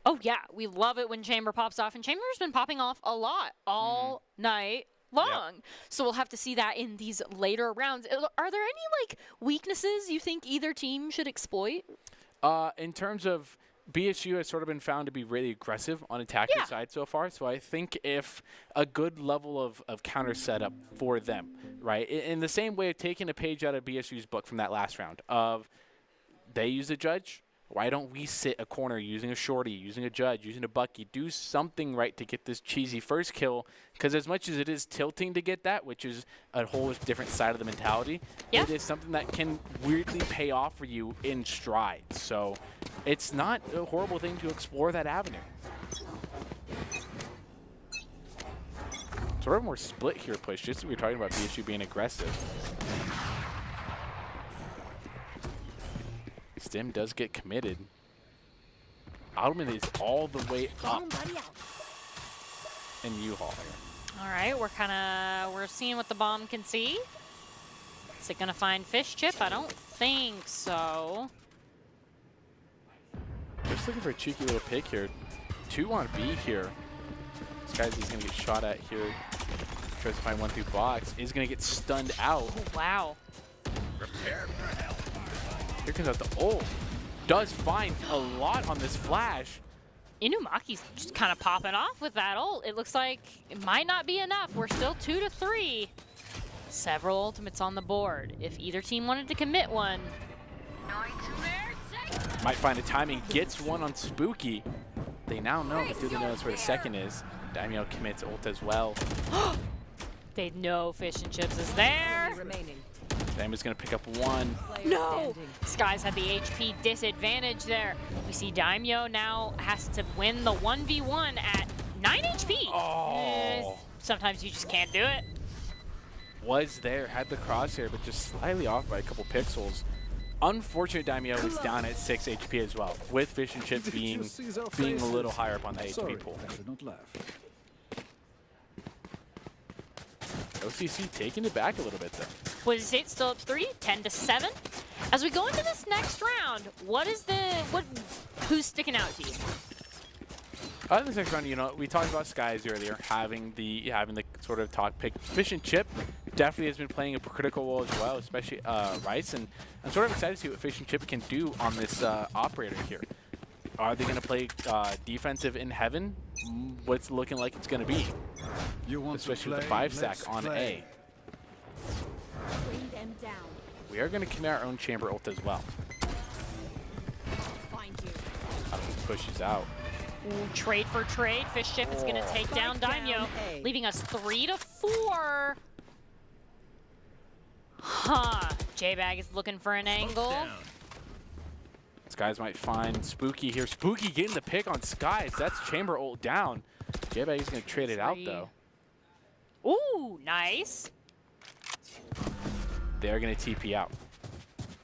Oh yeah, we love it when Chamber pops off, and Chamber's been popping off a lot all night long. Yep. So we'll have to see that in these later rounds. Are there any like weaknesses you think either team should exploit? In terms of BSU has sort of been found to be really aggressive on attacking side so far. So I think if a good level of counter setup for them, right? In the same way of taking a page out of BSU's book from that last round of they use a judge. Why don't we sit a corner using a shorty, using a judge, using a bucky, do something right to get this cheesy first kill? Because as much as it is tilting to get that, which is a whole different side of the mentality, it is something that can weirdly pay off for you in stride. So it's not a horrible thing to explore that avenue. Sort of more split here push, just as we were talking about BSU being aggressive. Stim does get committed. Alderman is all the way up in U-Haul here. All right, we're seeing what the bomb can see. Is it gonna find Fish Chip? I don't think so. Just looking for a cheeky little pick here. 2 on B here. This guy's he's gonna get shot at here. Tries to find one through box. Is gonna get stunned out. Oh, wow. Prepare for hell. Here comes out the ult. Does find a lot on this flash. Inumaki's just kind of popping off with that ult. It looks like it might not be enough. We're still 2-3. Several ultimates on the board. If either team wanted to commit one. Might find a timing. Gets one on Spooky. They now know, but do they know that's where the second is? Daimyo commits ult as well. They know Fish and Chips is there. Daimyo's going to pick up one. No! Skies had the HP disadvantage there. We see Daimyo now has to win the 1v1 at 9 HP. Oh. Sometimes you just can't do it. Was there, had the crosshair, but just slightly off by a couple pixels. Unfortunate Daimyo is down at 6 HP as well, with Fish and Chip being a little higher up on the HP pool. OCC taking it back a little bit though. Boise State still up 3, 10-7. As we go into this next round, who's sticking out to you? In this next round, you know, we talked about Skies earlier, having the sort of top pick. Fish and Chip definitely has been playing a critical role as well, especially Rice, and I'm sort of excited to see what Fish and Chip can do on this operator here. Are they going to play defensive in heaven? What's looking like it's going to be, especially with the 5-stack on A. Bring them down. We are going to commit our own chamber ult as well. Find you. Pushes out. Ooh, trade for trade. Fish Chip is going to take down Daimyo, leaving us 3-4. Huh. J-Bag is looking for an angle. Skies might find Spooky here. Spooky getting the pick on Skies. That's chamber ult down. J-Bag is going to trade it out though. Ooh, nice. They're going to TP out.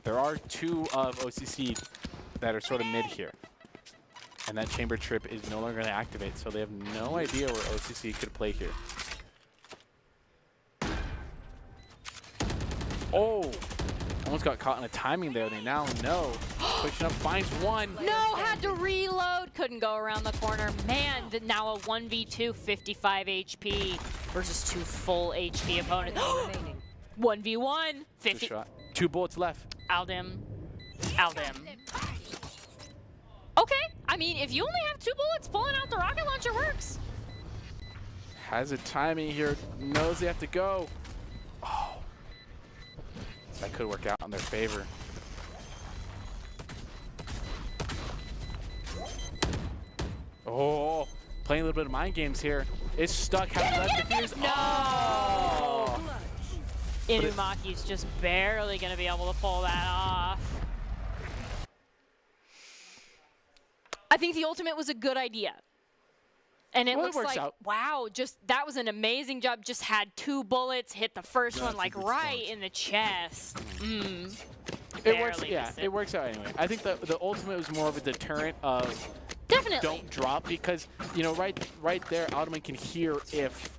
There are 2 of OCC that are sort of mid here. And that chamber trip is no longer going to activate, so they have no idea where OCC could play here. Oh! Almost got caught in a timing there. They now know. Pushing up, finds one. No, had to reload. Couldn't go around the corner. Man, now a 1v2, 55 HP versus 2 full HP opponents. 1v1, 50. Shot. 2 bullets left. Aldim. Okay, I mean, if you only have 2 bullets, pulling out the rocket launcher works. Has a timing here. Knows they have to go. Oh. That could work out in their favor. Oh, playing a little bit of mind games here. It's stuck. Has left the fuse. No! Oh. Inumaki's just barely going to be able to pull that off. I think the ultimate was a good idea. And it looks like, wow, that was an amazing job. Just had 2 bullets, hit the first one like right in the chest. It works, yeah, it works out anyway. I think the ultimate was more of a deterrent of don't drop, because, you know, right there, Ottoman can hear if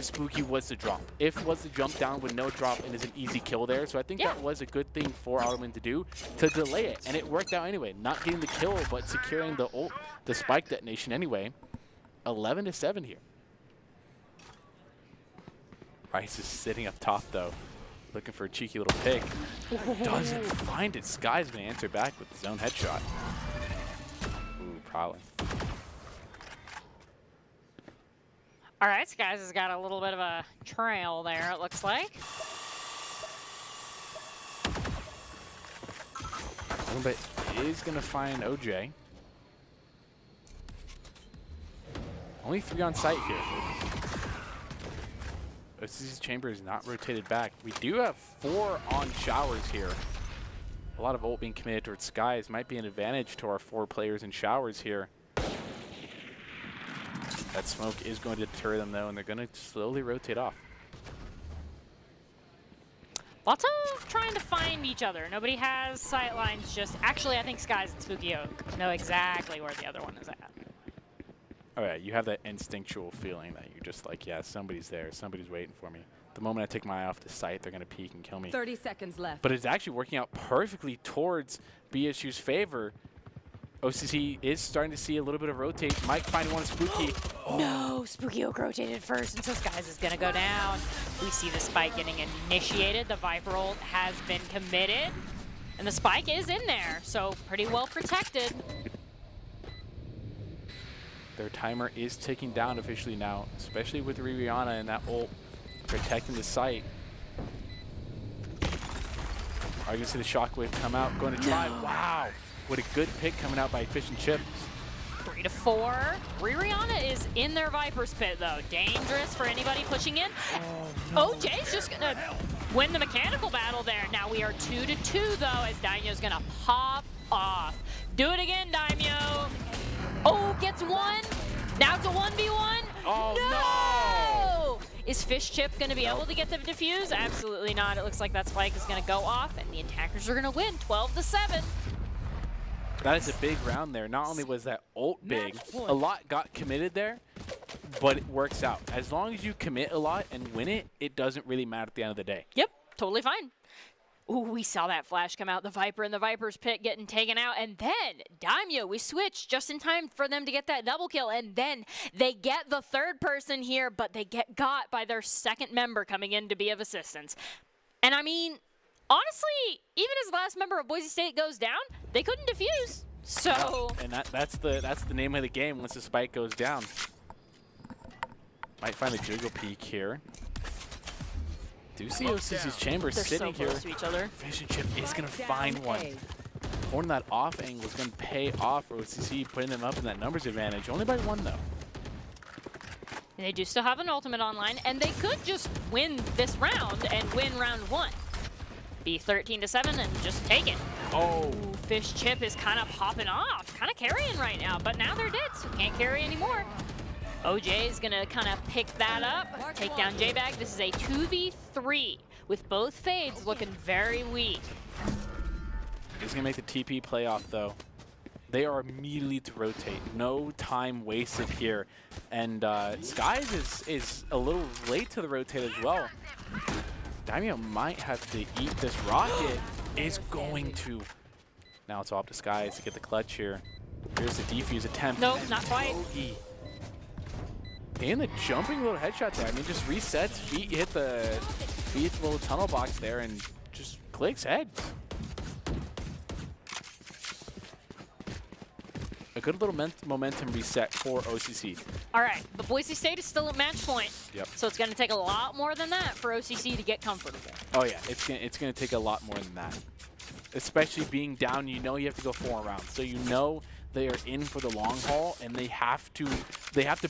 Spooky was to drop. If was to jump down with no drop and is an easy kill there. So I think that was a good thing for Ottoman to do, to delay it. And it worked out anyway. Not getting the kill, but securing the spike detonation anyway. 11-7 here. Rice is sitting up top though, looking for a cheeky little pick. Doesn't find it. Sky's gonna answer back with his own headshot. Ooh, prowling. All right, Skies has got a little bit of a trail there, it looks like. A little bit is gonna find OJ. Only 3 on site here. OCC's chamber is not rotated back. We do have 4 on showers here. A lot of ult being committed towards Skies might be an advantage to our 4 players in showers here. That smoke is going to deter them though, and they're going to slowly rotate off. Lots of trying to find each other. Nobody has sight lines. Just actually, I think Skies and Spooky Oak know exactly where the other one is at. Oh yeah, you have that instinctual feeling that you're just like, yeah, somebody's there, somebody's waiting for me. The moment I take my eye off the sight, they're gonna peek and kill me. 30 seconds left. But it's actually working out perfectly towards BSU's favor. OCC is starting to see a little bit of rotate. Might find one Spooky. No, Spooky Oak rotated first, and so Skies is gonna go down. We see the spike getting initiated. The Viper ult has been committed, and the spike is in there, so pretty well protected. Their timer is ticking down officially now, especially with Rihanna and that ult protecting the site. Are you gonna see the shockwave come out? Going to try. No. Wow, what a good pick coming out by Fish and Chips. 3-4. Rihanna is in their Viper's pit though. Dangerous for anybody pushing in. Oh, no. OJ's just gonna win the mechanical battle there. Now we are 2-2 though, as Daimyo's gonna pop off. Do it again, Daimyo. Oh, gets one. Now it's a 1v1. Oh, no! Is Fish Chip going to be able to get the defuse? Absolutely not. It looks like that spike is going to go off, and the attackers are going to win 12-7. That is a big round there. Not only was that ult big, a lot got committed there, but it works out. As long as you commit a lot and win it, it doesn't really matter at the end of the day. Yep, totally fine. Ooh, we saw that flash come out. The Viper in the Viper's pit getting taken out. And then Daimyo, we switched just in time for them to get that double kill. And then they get the third person here, but they get got by their second member coming in to be of assistance. And I mean, honestly, even as the last member of Boise State goes down, they couldn't defuse. So and that's the name of the game once the spike goes down. Might find a jiggle peek here. Do see OCC's chamber they're sitting so here. close to each other. Fish and Chip is going to find one. Holding that off angle is going to pay off for OCC, putting them up in that numbers advantage. Only by 1, though. They do still have an ultimate online, and they could just win this round and win round 1. Be 13-7 and just take it. Oh. Ooh, Fish Chip is kind of popping off, kind of carrying right now, but now they're dead, so can't carry anymore. OJ is going to kind of pick that up, take down J-Bag. This is a 2v3 with both fades looking very weak. He's going to make the TP playoff, though. They are immediately to rotate. No time wasted here. And Skies is a little late to the rotate as well. Daimyo might have to eat this rocket. Is going to. Now it's all up to Skies to get the clutch here. Here's the defuse attempt. Nope, not quite. And the jumping little headshot there. I mean, just resets, feet hit the little tunnel box there and just clicks head. A good little momentum reset for OCC. All right, but Boise State is still at match point. Yep. So it's going to take a lot more than that for OCC to get comfortable. Oh yeah, it's gonna take a lot more than that. Especially being down, you know you have to go 4 rounds. So you know they are in for the long haul, and they have to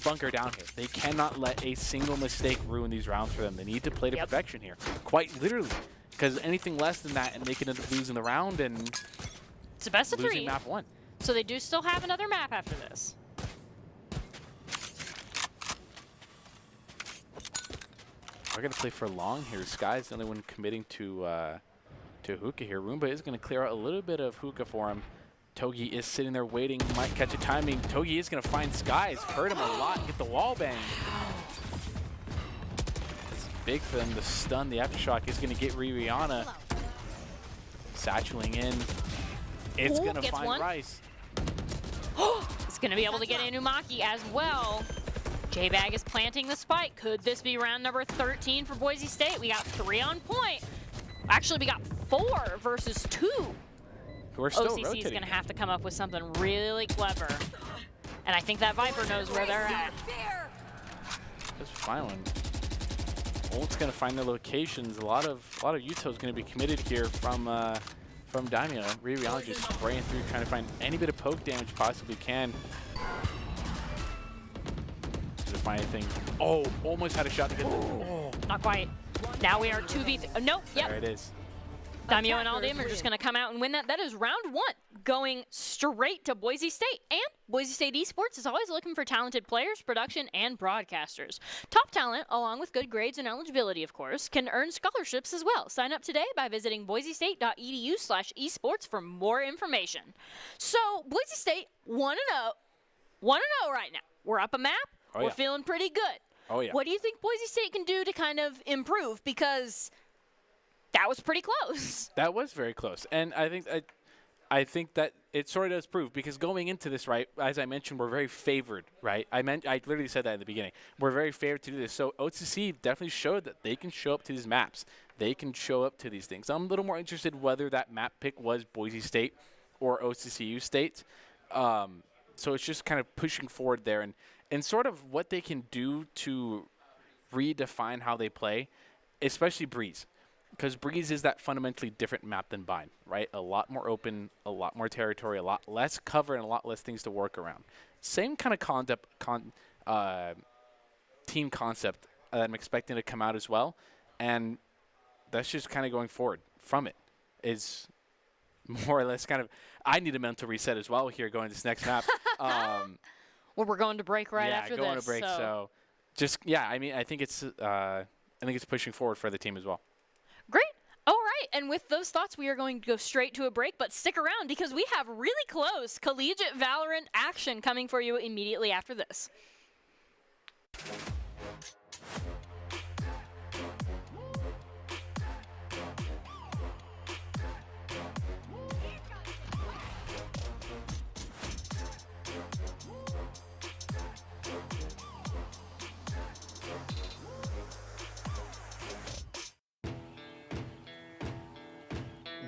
bunker down here. They cannot let a single mistake ruin these rounds for them. They need to play to perfection here, quite literally, because anything less than that, and they can end up losing the round and it's a best of 3. losing map 1. So they do still have another map after this. We're gonna play for long here. Sky's the only one committing to Hookah here. Roomba is gonna clear out a little bit of Hookah for him. Togi is sitting there waiting, might catch a timing. Togi is gonna find Skies, hurt him a lot, get the wall bang. It's big for them to stun. The aftershock is gonna get Rihanna. Satcheling in. It's gonna find one. Rice. It's going to be able to get Inumaki as well. J-Bag is planting the spike. Could this be round number 13 for Boise State? We got 3 on point. Actually, we got 4 versus 2. Who are still OCC is going to have to come up with something really clever. And I think that Viper knows where they're at. This final one. Ult's gonna find their locations. A lot of Yuto's gonna be committed here from Daimyo. Rihanna just spraying through, trying to find any bit of poke damage possibly can. Does it find anything? Oh, almost had a shot to get. Oh. Not quite. Now we are 2v3. Nope. Yep. There it is. Daimyo and Aldim are just going to come out and win that. That is round 1, going straight to Boise State. And Boise State Esports is always looking for talented players, production, and broadcasters. Top talent, along with good grades and eligibility, of course, can earn scholarships as well. Sign up today by visiting boisestate.edu/esports for more information. So, Boise State 1-0. 1-0 right now. We're up a map. We're feeling pretty good. Oh, yeah. What do you think Boise State can do to kind of improve? Because that was pretty close. That was very close, and I think that it sort of does prove, because going into this, right, as I mentioned, we're very favored, right? I literally said that at the beginning. We're very favored to do this. So OCC definitely showed that they can show up to these maps. They can show up to these things. I'm a little more interested whether that map pick was Boise State or OCCU State. So it's just kind of pushing forward there, and sort of what they can do to redefine how they play, especially Breeze. Because Breeze is that fundamentally different map than Bind, right? A lot more open, a lot more territory, a lot less cover, and a lot less things to work around. Same kind of team concept that I'm expecting to come out as well. And that's just kind of going forward from it is more or less kind of, I need a mental reset as well here going to this next map. Well, we're going to break right after this. Yeah, going to break, so yeah, I mean, I think it's pushing forward for the team as well. Great. All right, and with those thoughts, we are going to go straight to a break, but stick around because we have really close Collegiate Valorant action coming for you immediately after this.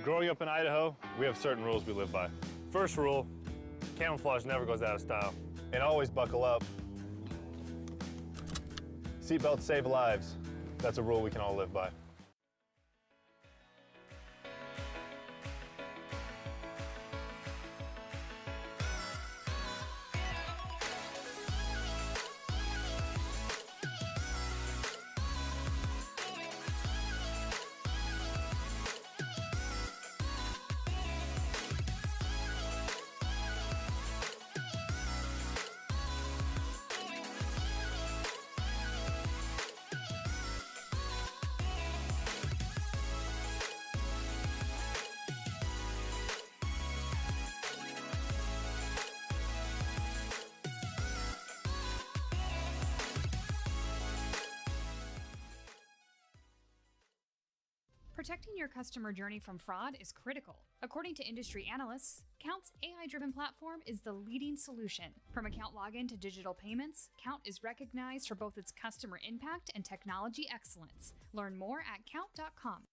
Growing up in Idaho, we have certain rules we live by. First rule, camouflage never goes out of style. And always buckle up. Seatbelts save lives. That's a rule we can all live by. Protecting your customer journey from fraud is critical. According to industry analysts, Count's AI-driven platform is the leading solution. From account login to digital payments, Count is recognized for both its customer impact and technology excellence. Learn more at count.com.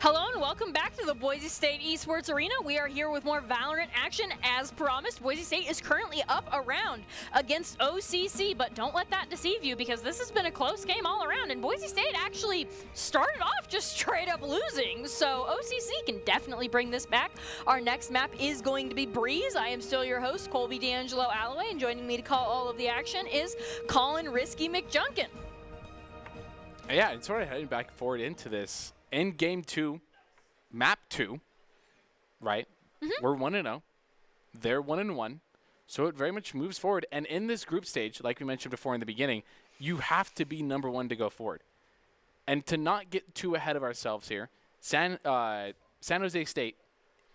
Hello and welcome back to the Boise State Esports Arena. We are here with more Valorant action as promised. Boise State is currently up a round against OCC, but don't let that deceive you because this has been a close game all around, and Boise State actually started off just straight up losing, so OCC can definitely bring this back. Our next map is going to be Breeze. I am still your host, Colby D'Angelo Alloway, and joining me to call all of the action is Colin Risky McJunkin. Yeah, it's sort of heading back and forward into this. In game 2, map 2, right? We're 1-0. They're 1-1. So it very much moves forward. And in this group stage, like we mentioned before in the beginning, you have to be number 1 to go forward. And to not get too ahead of ourselves here, San Jose State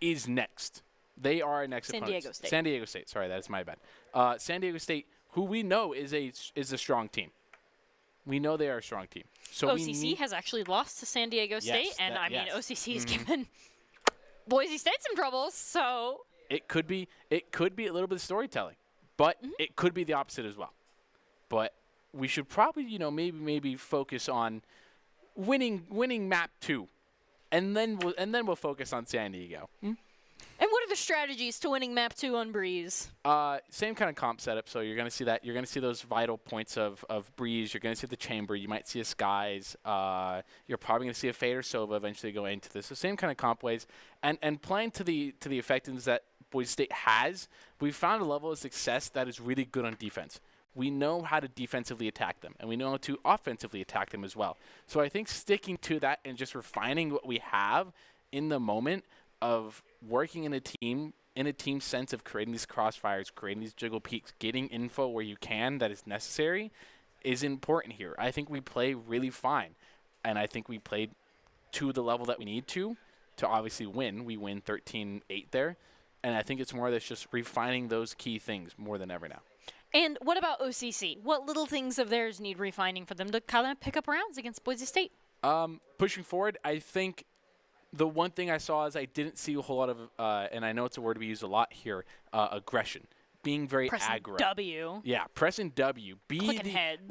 is next. They are next opponents. Diego State. San Diego State. Sorry, that is my bad. San Diego State, who we know is a strong team. We know they are a strong team. So OCC has actually lost to San Diego State, and I mean OCC has given Boise State some troubles. So it could be a little bit of storytelling, but it could be the opposite as well. But we should probably maybe focus on winning map 2, and then we'll focus on San Diego. And what are the strategies to winning map 2 on Breeze? Same kind of comp setup. So you're going to see that. You're going to see those vital points of Breeze. You're going to see the Chamber. You might see a Skies. You're probably going to see a Fade or Sova eventually go into this. So same kind of comp ways. And playing to the effectiveness that Boise State has, we've found a level of success that is really good on defense. We know how to defensively attack them, and we know how to offensively attack them as well. So I think sticking to that and just refining what we have in the moment of working in a team sense of creating these crossfires, creating these jiggle peaks, getting info where you can that is necessary is important here. I think we play really fine, and I think we played to the level that we need to, to obviously win. We win 13-8 there. And I think it's more that's just refining those key things more than ever now. And what about OCC? What little things of theirs need refining for them to kind of pick up rounds against Boise State? Pushing forward, I think the one thing I saw is I didn't see a whole lot of, and I know it's a word we use a lot here, aggression. Being very Pressing aggro. W. Yeah, pressing W. Clicking heads.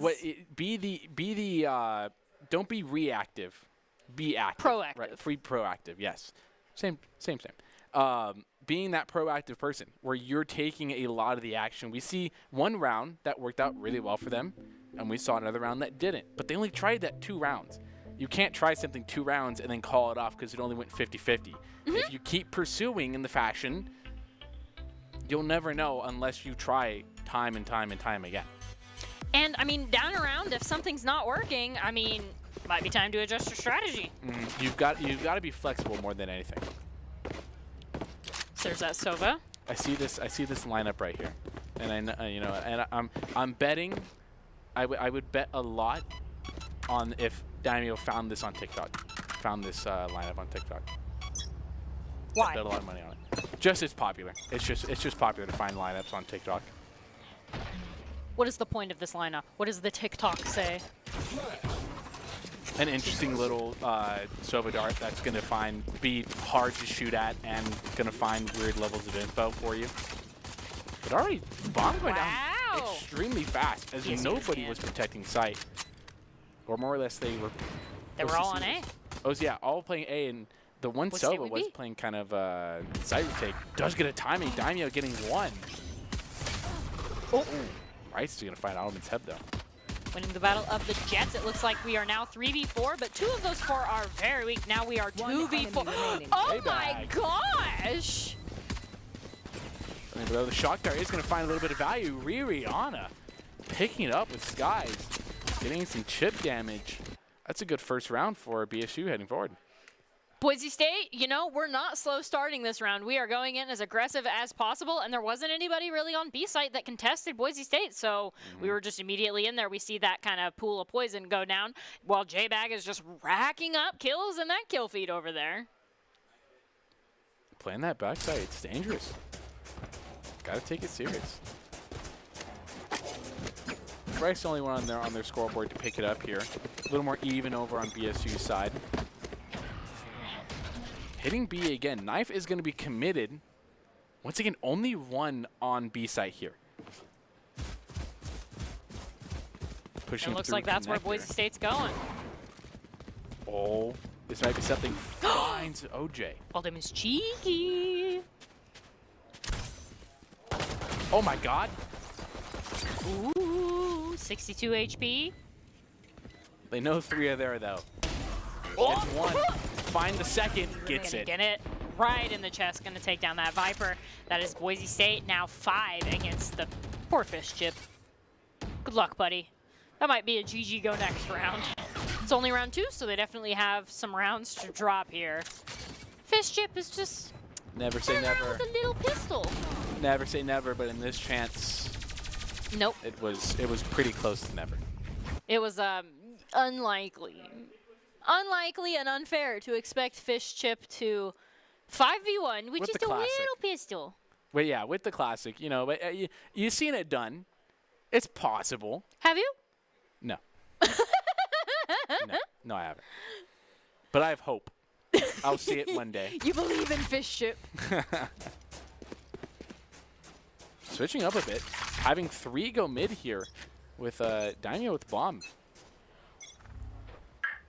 Don't be reactive. Be active. Proactive. Right, proactive, yes. Same. Being that proactive person where you're taking a lot of the action. We see one round that worked out really well for them, and we saw another round that didn't. But they only tried that 2 rounds. You can't try something 2 rounds and then call it off because it only went 50-50. If you keep pursuing in the fashion, you'll never know unless you try time and time and time again. And, I mean, down around, if something's not working, I mean, might be time to adjust your strategy. You've got to be flexible more than anything. So there's that Sova. I see this lineup right here, and I know, and I'm betting. I would bet a lot on if Daimyo found this on TikTok, lineup on TikTok. Why? Bet a lot of money on it. Just it's popular. It's just popular to find lineups on TikTok. What is the point of this lineup? What does the TikTok say? An interesting little Sova dart that's going to be hard to shoot at and going to find weird levels of info for you. But already, bomb going down extremely fast as nobody was protecting site. Or more or less they were all on A. Oh, yeah, all playing A, and the one Sova was playing kind of site retake. Does get a timing. Daimyo getting 1. Oh, Rice is going to find Alderman's head, though. Winning the battle of the Jets. It looks like we are now 3v4, but 2 of those 4 are very weak. Now we are 2v4. Oh my gosh! Though the shock dart is going to find a little bit of value. Ririana picking it up with Skies, getting some chip damage. That's a good first round for BSU heading forward. Boise State, we're not slow starting this round. We are going in as aggressive as possible, and there wasn't anybody really on B site that contested Boise State, so we were just immediately in there. We see that kind of pool of poison go down while J-Bag is just racking up kills in that kill feed over there. Playing that backside, it's dangerous. Gotta take it serious. Bryce the only one on their scoreboard to pick it up here. A little more even over on BSU's side. Hitting B again. Knife is going to be committed. Once again, only 1 on B site here. Pushing it looks like that's where Boise State's going. Oh, this might be something. Finds OJ. Alden is cheeky. Oh my God. Ooh, 62 HP. They know 3 are there though. Oh. Gets 1. Find the second. Gets it. Get it right in the chest. Gonna take down that Viper. That is Boise State now 5 against the poor Fish Chip. Good luck, buddy. That might be a GG go next round. It's only round 2, so they definitely have some rounds to drop here. Fish Chip is just never say never with a little pistol. Never say never, but in this chance, nope. It was pretty close to never. It was unlikely and unfair to expect Fish Chip to 5v1 with just a little pistol. Well, yeah, with the classic, but you've seen it done. It's possible. Have you? No. No, I haven't. But I have hope. I'll see it one day. You believe in Fish Chip. Switching up a bit, having 3 go mid here with Daimyo with bomb.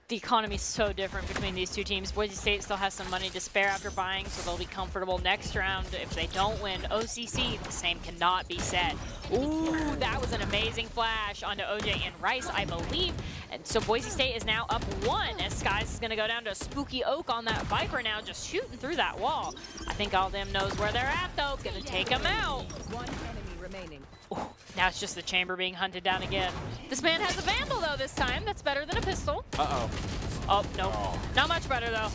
The economy is so different between these 2 teams. Boise State still has some money to spare after buying, so they'll be comfortable next round. If they don't win OCC, the same cannot be said. Ooh, that was an amazing flash onto OJ and Rice, I believe. And so Boise State is now up 1 as Skies is going to go down to Spooky Oak on that Viper now, just shooting through that wall. I think all them knows where they're at, though. Going to take them out. 1 enemy remaining. Ooh, now it's just the chamber being hunted down again. This man has a Vandal, though, this time. That's better than a pistol. Uh-oh. Oh, no. Not much better, though.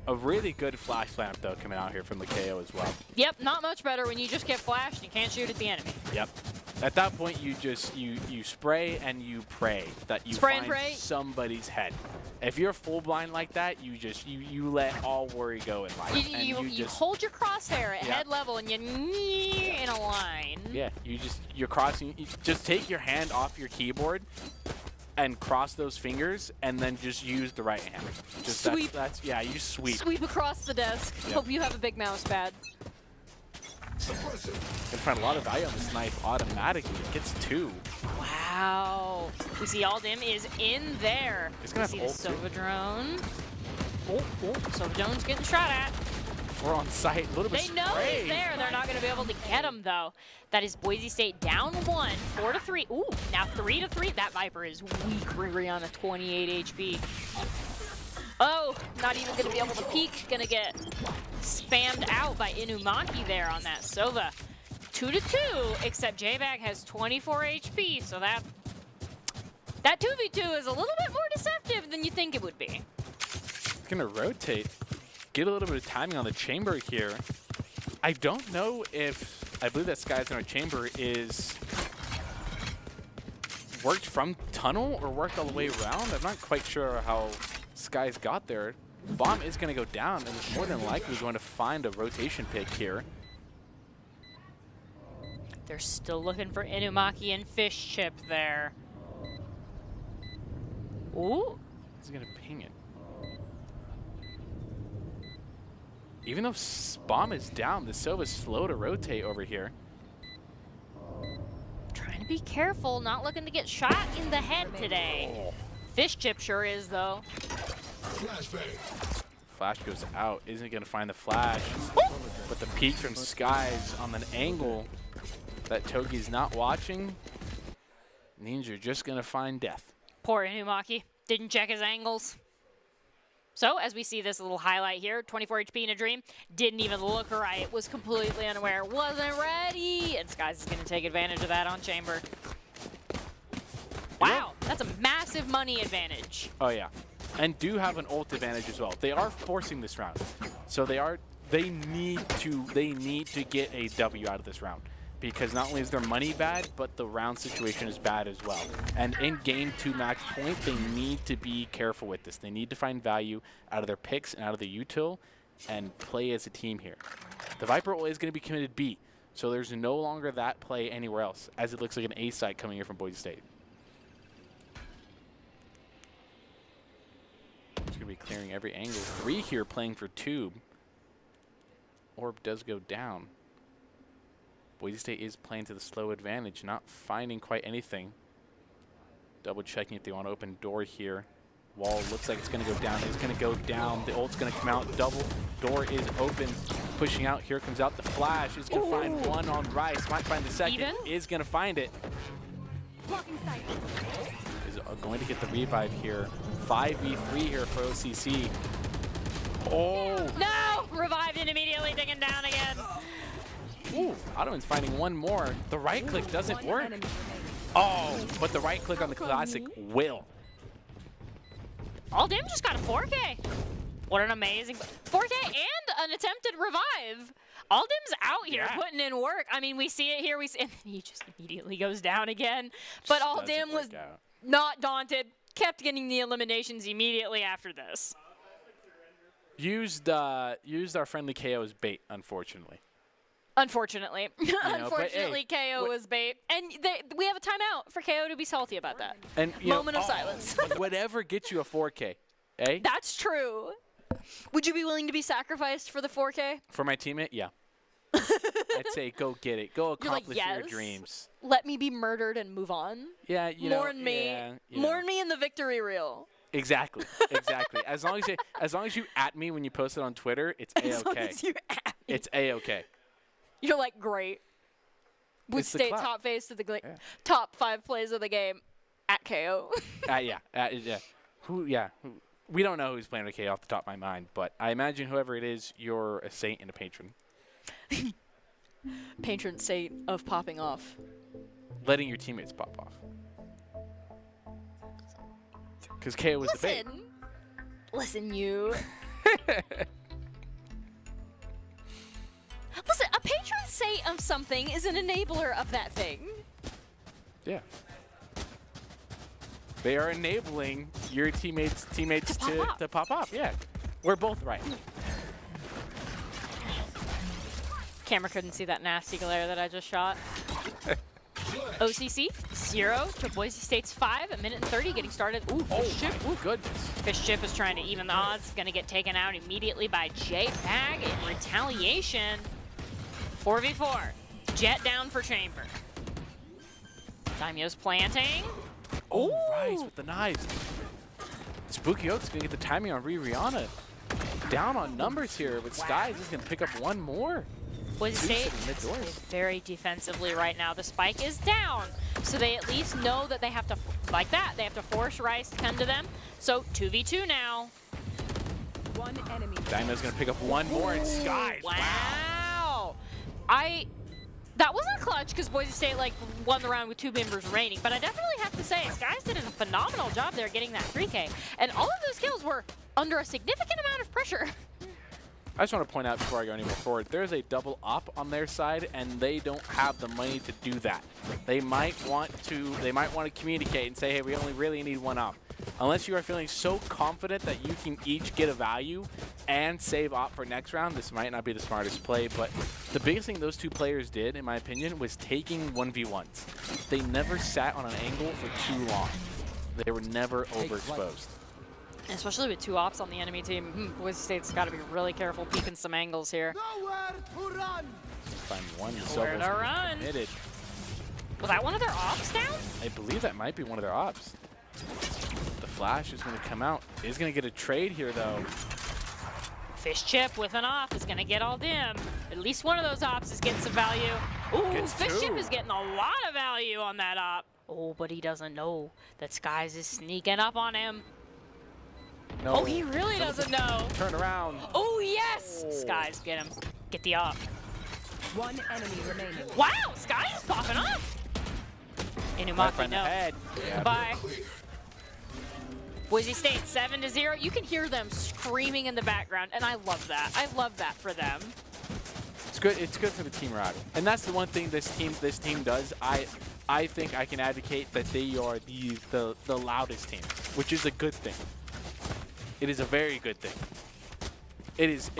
A really good flash lamp, though, coming out here from the KO as well. Yep, not much better when you just get flashed and you can't shoot at the enemy. Yep. At that point, you just you spray and you pray that you Spray and find pray? somebody's head. If you're full blind like that, you just you let all worry go in life. and You just hold your crosshair at Yeah. head level and you in a line. yeah, you're crossing. You just take your hand off your keyboard and cross those fingers, and then just use the right hand. Just Sweep. That's yeah, you sweep. Sweep across the desk. Yep. Hope you have a big mouse pad. Suppressive. Can find a lot of value on this knife automatically. It gets 2. Wow. We see Aldim is in there. It's gonna We have see the ult, too. Sova drone. Sova drone's getting shot at. We're on site. A little bit They know spray. he's there. They're not going to be able to get him, though. That is Boise State down 1, 4-3. Ooh, now 3-3. That Viper is weak, Riri, on a 28 HP. Oh, not even going to be able to peek. Going to get spammed out by Inumaki there on that Sova. 2-2, except J-Bag has 24 HP, so that 2v2 is a little bit more deceptive than you think it would be. It's gonna rotate. Get a little bit of timing on the chamber here. I don't know if I believe that Sky's in our chamber is worked from tunnel or worked all the way around. I'm not quite sure how Sky's got there. Bomb is gonna go down and is more than likely going to find a rotation pick here. They're still looking for Inumaki and Fish Chip there. Ooh. He's gonna ping it. Even though Bomb is down, the Sova's slow to rotate over here. Trying to be careful, not looking to get shot in the head today. Fish Chip sure is, though. Flashbang. Flash goes out. Isn't gonna find the flash. But the peek from Skies on an angle that Togi's not watching means you're just gonna find death. Poor Inumaki. Didn't check his angles. So, as we see this little highlight here, 24 HP in a dream, didn't even look right, was completely unaware, wasn't ready, and Skies is going to take advantage of that on Chamber. Wow, that's a massive money advantage. Oh yeah, and do have an ult advantage as well. They are forcing this round, so they need to get a W out of this round. Because not only is their money bad, but the round situation is bad as well. And in game 2 match point, they need to be careful with this. They need to find value out of their picks and out of the util and play as a team here. The Viper ult is going to be committed B, so there's no longer that play anywhere else, as it looks like an A side coming here from Boise State. It's going to be clearing every angle. 3 here playing for Tube. Orb does go down. Boise State is playing to the slow advantage, not finding quite anything. Double checking if they want to open door here. Wall looks like it's going to go down. It's going to go down. The ult's going to come out. Double door is open. Pushing out. Here comes out the flash. Is going to find one on Rice. Might find the second. Even? Is going to find it. Blocking sight. Is going to get the revive here. 5v3 here for OCC. Oh! No! Revived and immediately digging down again. Ooh, Ottoman's finding one more. The right click doesn't One work. enemy remaining. Oh, but the right click on the classic will. Aldim just got a 4K. What an amazing 4K and an attempted revive. Aldim's out here Yeah. putting in work. I mean, we see it here. We see, and he just immediately goes down again. But Just doesn't Aldim was work out. not daunted. Kept getting the eliminations immediately after this. Used our friendly KO as bait, unfortunately. Unfortunately. but hey, Unfortunately, KO was bait. And we have a timeout for KO to be salty about that. And Moment of silence. Whatever gets you a 4K, eh? That's true. Would you be willing to be sacrificed for the 4K? For my teammate, yeah. I'd say go get it. Go You're like, accomplish your yes. dreams. Let me be murdered and move on. Yeah, you know. Mourn me. Yeah, you Mourn know. me in the victory reel. Exactly. Exactly. As long as you at me when you post it on Twitter, it's As long A-okay. as you're at me. It's A-okay. You're like, great. Would It's the stay clout. top face of the Yeah. top 5 plays of the game at KO. Yeah. Yeah. We don't know who's playing okay off the top of my mind, but I imagine whoever it is, you're a saint and a patron. Patron saint of popping off. Letting your teammates pop off. Because KO was the bait. Listen, you. Listen, a patron saint of something is an enabler of that thing. Yeah. They are enabling your teammates to pop up. Yeah. We're both right. Camera couldn't see that nasty glare that I just shot. OCC 0 to Boise State's 5, a minute and 30 getting started. Ooh, Fish Chip. Ooh, goodness. Fish Chip is trying to even the odds. Going to get taken out immediately by J-Bag in retaliation. 4v4. Jet down for Chamber. Daimyo's planting. Oh, Rise with the knives. Spooky Oak's going to get the timing on Rihanna. Down on numbers here, but Skies is going to pick up one more. Boise State is very defensively right now. The spike is down, so they at least know that they have to, like that, they have to force Rice to come to them. So 2v2 now. One enemy. Daimyo's going to pick up one more, and Skies. Wow. That wasn't clutch because Boise State won the round with 2 members remaining, but I definitely have to say Skies did a phenomenal job there getting that 3K, and all of those kills were under a significant amount of pressure. I just want to point out before I go any more forward, there's a double op on their side, and they don't have the money to do that. They might want to communicate and say, hey, we only really need one op. Unless you are feeling so confident that you can each get a value and save op for next round, this might not be the smartest play, but the biggest thing those two players did, in my opinion, was taking 1v1s. They never sat on an angle for too long. They were never overexposed. Especially with 2 ops on the enemy team, Boise State's got to be really careful peeking some angles here. Nowhere to run. Find one. Nowhere to run. Committed. Was that one of their ops down? I believe that might be one of their ops. The flash is going to come out. Is going to get a trade here, though. Fish Chip with an op is going to get all dim. At least one of those ops is getting some value. Ooh, Fish Chip is getting a lot of value on that op. Oh, but he doesn't know that Skies is sneaking up on him. No. Oh, he really doesn't know. Turn around. Oh, yes! Oh. Skies, get him. Get the op. One enemy remaining. Wow, Skies is popping off. Inumaki, no. Yeah. Goodbye. Boise State 7-0. You can hear them screaming in the background, and I love that. I love that for them. It's good. It's good for the team morale, and that's the one thing this team does. I think I can advocate that they are the loudest team, which is a good thing. It is a very good thing. It is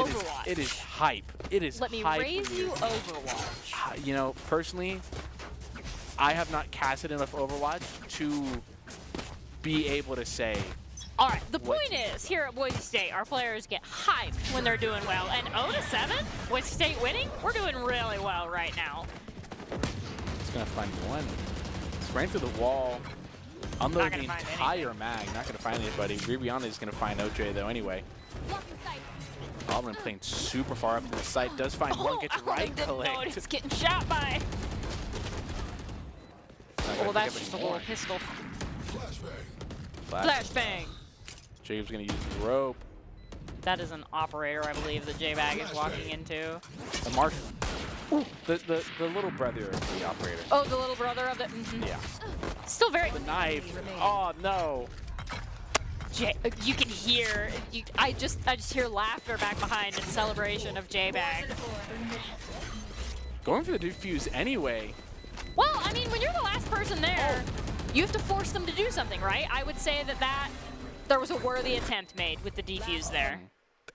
hype. It is Let me hype raise you Overwatch. You know, personally, I have not casted enough Overwatch to be able to say. All right, the point is, here at Boise State, our players get hyped when they're doing well. And 0-7, Boise State winning, we're doing really well right now. It's going to find one. It's right through the wall. Unload the entire mag. Not going to find anybody. Rihanna is going to find OJ, though, anyway. Auburn playing super far up to the site. Does find one. Gets right clicked. He's getting shot by. Oh, that's just a little pistol. Flashbang. Jacob's going to use the rope. That is an operator, I believe, that J-Bag is walking into. The Marshal. Ooh, the little brother of the operator. Oh, the little brother of the. Yeah. Still very. The knife. Oh no. You can hear. I just hear laughter back behind in celebration of J-Bag. Going for the defuse anyway. Well, I mean, when you're the last person there, you have to force them to do something, right? I would say that there was a worthy attempt made with the defuse there.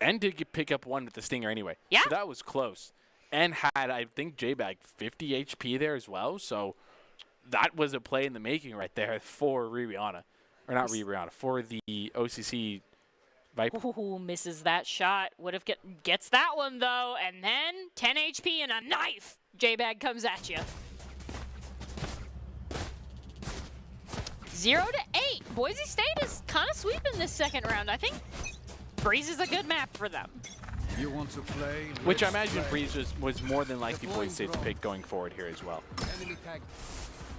And did pick up one with the stinger anyway. Yeah. So that was close. And had, I think, J-Bag 50 HP there as well. So that was a play in the making right there for Rihanna. Or not Rihanna, for the OCC Viper. Ooh, misses that shot. Gets that one, though. And then 10 HP and a knife. J-Bag comes at you. 0-8. Boise State is kind of sweeping this second round. I think Breeze is a good map for them. You want to play? Which I imagine Breeze was more than likely Boise State's pick going forward here as well.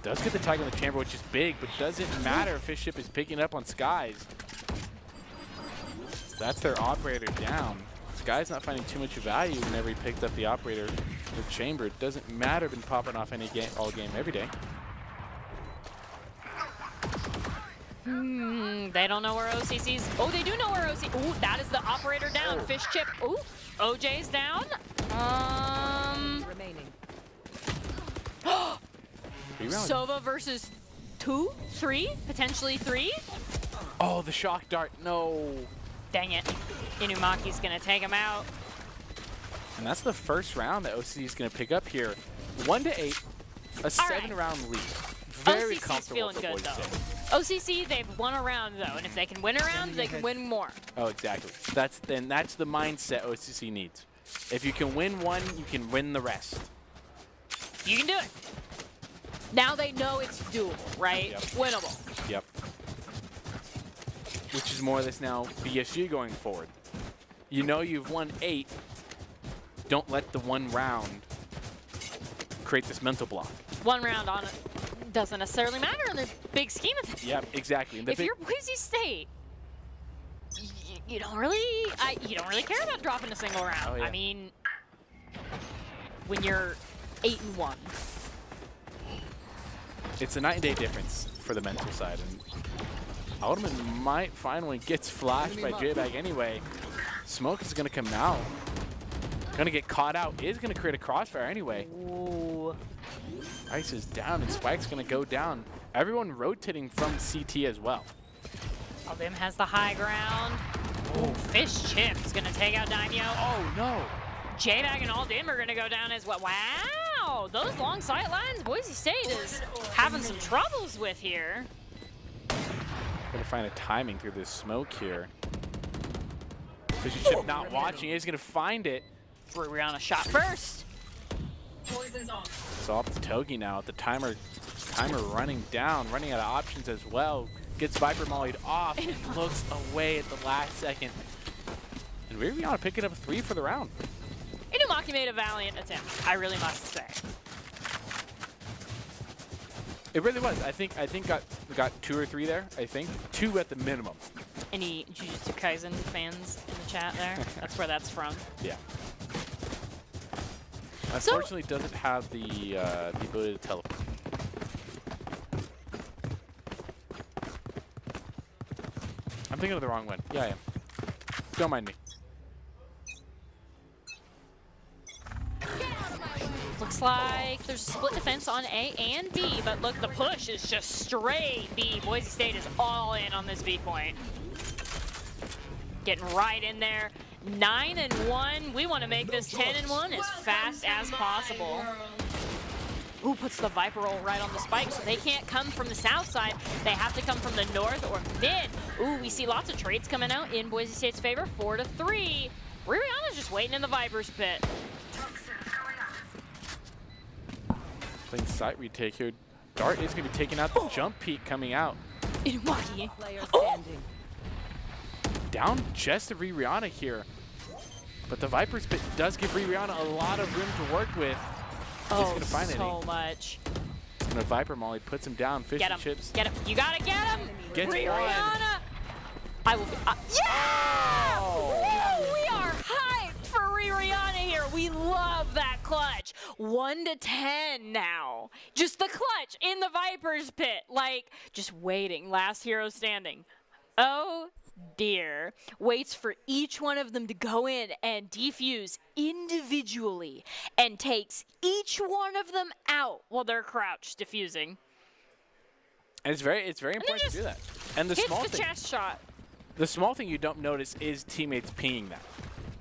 Does get the tag on the chamber, which is big, but doesn't matter. Fish Ship is picking up on Skies. That's their operator down. Skies not finding too much value whenever he picked up the operator with chamber. It doesn't matter, been popping off any game, all game, every day. They don't know where OCC's. Oh, they do know where OCC. Ooh, that is the operator down. Oh. Fish Chip. Ooh, OJ's down. Remaining. Sova versus 2, 3, potentially 3. Oh, the shock dart. No. Dang it. Inumaki's going to take him out. And that's the first round that OCC is going to pick up here. 1-8, a 7-round lead. Very OCC's comfortable feeling for good, Boise though. State. OCC, they've won a round, though, and if they can win a round, they can win more. Oh, exactly. That's the mindset OCC needs. If you can win one, you can win the rest. You can do it. Now they know it's doable, right? Yep. Winnable. Yep. Which is more or less now BSU going forward. You know you've won 8. Don't let the one round create this mental block. One round on it doesn't necessarily matter in the big scheme of things. Yep, exactly. If you're Boise State, you don't really care about dropping a single round. Oh, yeah. I mean, when you're 8-1. It's a night and day difference for the mental side, and Alderman might finally gets flashed by J-Bag anyway. Smoke is going to come out. Going to get caught out. Is going to create a crossfire anyway. Ooh. Ice is down, and Spike's going to go down. Everyone rotating from CT as well. Aldim has the high ground. Ooh, Fish Chip is going to take out Daimyo. Oh, no. J-Bag and Aldim are going to go down as well. Wow, those long sight lines Boise State is having some troubles with here. Going to find a timing through this smoke here. Fishy Chip not watching. He's going to find it. Rihanna shot first. Poison's off. It's off to Togi now. The timer running down, running out of options as well. Gets Viper mollied off and looks away at the last second. And Rihanna picking up a 3 for the round. Inumaki made a valiant attempt, I really must say. It really was. I think got 2 or 3 there. I think 2 at the minimum. Any Jujutsu Kaisen fans in the chat there? That's where that's from. Yeah. Unfortunately, doesn't have the ability to teleport. I'm thinking of the wrong one. Yeah, I am. Don't mind me. Looks like there's a split defense on A and B, but look, the push is just straight B. Boise State is all in on this B point. Getting right in there. 9-1. We want to make this 10-1 as fast as possible. Ooh, puts the Viper roll right on the spike, so they can't come from the south side. They have to come from the north or mid. Ooh, we see lots of trades coming out in Boise State's favor. 4-3. Rihanna's just waiting in the Viper's pit. Playing site retake here. Dart is going to be taking out the jump peak coming out. Inumaki. Down just to Rihanna here. But the Viper's pit does give Rihanna a lot of room to work with. He's going to find so much. And a Viper molly puts him down. Fish and chips. Get him. You got to get him. Gets Rihanna. I will be. Yeah! Oh. Woo! We are hyped for Rihanna here. We love that clutch. 1-10 now. Just the clutch in the Viper's pit. Like, just waiting. Last hero standing. Oh, dear. Waits for each one of them to go in and defuse individually and takes each one of them out while they're crouched defusing. And it's very important to do that. And the small thing, chest shot. The small thing you don't notice is teammates pinging that,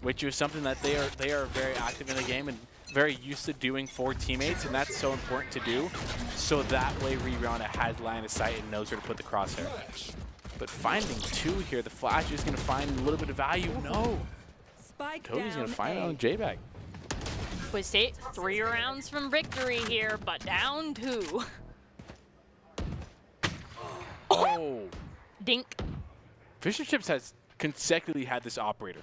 which is something that they are very active in the game and very used to doing for teammates, and that's so important to do. So that way Rihanna has line of sight and knows where to put the crosshair. But finding 2 here, the flash is going to find a little bit of value. No. Toby's going to find it on J-Bag. Boise State 3 rounds from victory here, but down 2. Oh. Dink. Fish and Chips has consecutively had this operator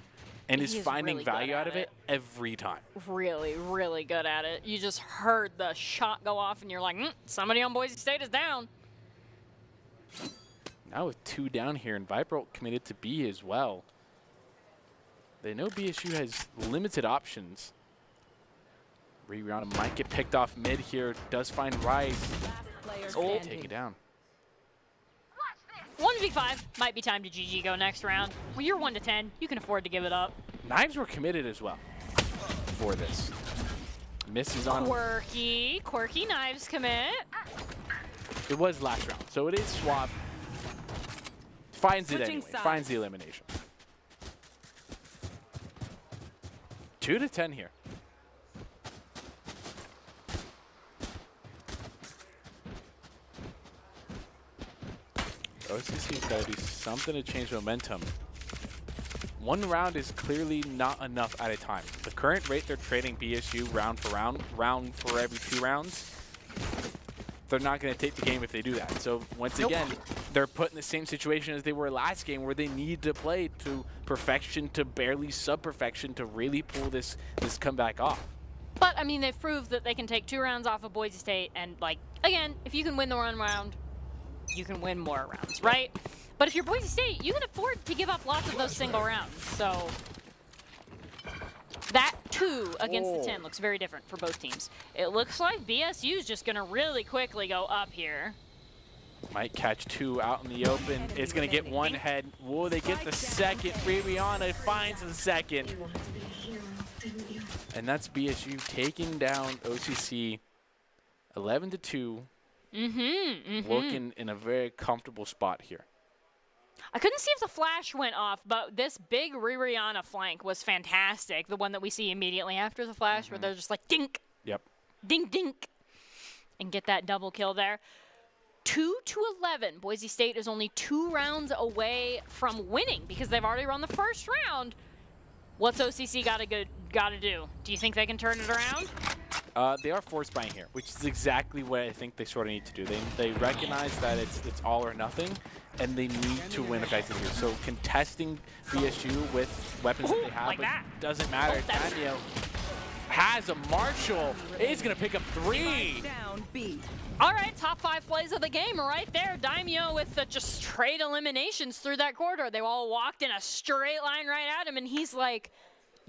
and is He's finding really value good out at of it every time. Really, really good at it. You just heard the shot go off and you're like, somebody on Boise State is down. Now with 2 down here, and Viper committed to B as well. They know BSU has limited options. Rihanna might get picked off mid here. Does find Rice. Take it down. 1v5. Might be time to GG go next round. Well, you're 1-10. You can afford to give it up. Knives were committed as well for this. Misses on. Quirky. Quirky Knives commit. It was last round, so it is swap. Finds it Switching anyway. sides. Finds the elimination. 2 to 10 here. OCC's got to do something to change momentum. One round is clearly not enough at a time. The current rate they're trading BSU round for round for every 2 rounds, they're not going to take the game if they do that. So once again, they're put in the same situation as they were last game, where they need to play to perfection, to barely sub-perfection, to really pull this comeback off. But, I mean, they've proved that they can take 2 rounds off of Boise State, and, like, again, if you can win the 1 round, you can win more rounds, right? But if you're Boise State, you can afford to give up lots of those single rounds. So that 2 against the 10 looks very different for both teams. It looks like BSU is just going to really quickly go up here. Might catch 2 out in the open. It's going to get 1 head. Will they get the second? Rihanna finds the second. And that's BSU taking down OCC 11-2. Looking in a very comfortable spot here. I couldn't see if the flash went off, but this big Rihanna flank was fantastic. The one that we see immediately after the flash, where they're just like, dink, Yep. dink, dink, and get that double kill there. 2-11. Boise State is only 2 rounds away from winning because they've already run the first round. What's OCC got to do? Do you think they can turn it around? They are force buying here, which is exactly what I think they sort of need to do. They recognize that it's all or nothing, and they need to win effectively. So contesting BSU with weapons that they have, like but that. doesn't matter. Daniel has a Marshall. He's going to pick up 3. Down B. All right, top 5 plays of the game right there. Daimyo with the just straight eliminations through that corridor. They all walked in a straight line right at him, and he's like,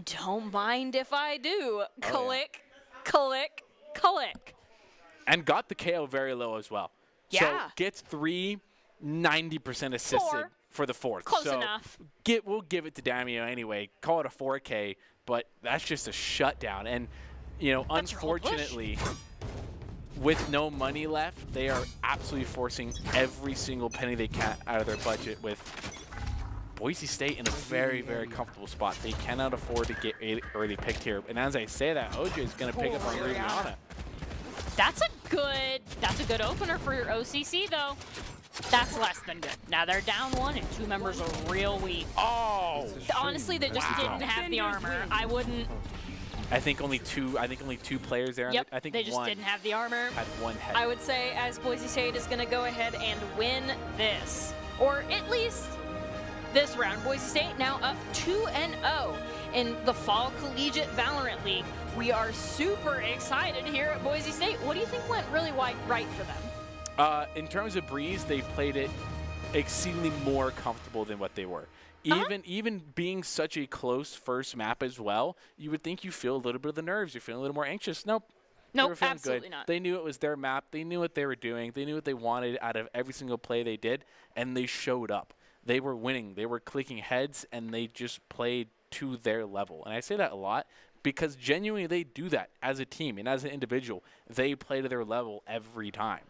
don't mind if I do. Click, click, click. And got the KO very low as well. Yeah. So gets 3, 90% assisted 4. for the 4th. Close so enough. We'll give it to Daimyo anyway. Call it a 4K, but that's just a shutdown. And, you know, That's your whole push. unfortunately, with no money left, they are absolutely forcing every single penny they can out of their budget, with Boise State in a very, very comfortable spot. They cannot afford to get early picked here. And as I say that, OJ is going to pick up on Rihanna. That's a good opener for your OCC, though. That's less than good. Now they're down 1, and 2 members are real weak. Oh! Honestly, they just didn't have the armor. I wouldn't. I think only 2 players there. Yep, I think they just one didn't have the armor. had 1 head. I would say as Boise State is going to go ahead and win this, or at least this round. Boise State now up 2-0 in the Fall Collegiate Valorant League. We are super excited here at Boise State. What do you think went really right for them? In terms of Breeze, they played it exceedingly more comfortable than what they were. Even being such a close first map as well, you would think you feel a little bit of the nerves. You're feeling a little more anxious. Nope. They were feeling Absolutely good. not. They knew it was their map. They knew what they were doing. They knew what they wanted out of every single play they did, and they showed up. They were winning. They were clicking heads, and they just played to their level. And I say that a lot because genuinely they do that as a team and as an individual. They play to their level every time.